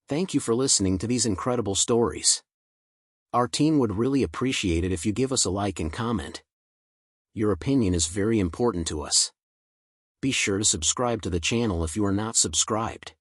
Thank you for listening to these incredible stories. Our team would really appreciate it if you give us a like and comment. Your opinion is very important to us. Be sure to subscribe to the channel if you are not subscribed.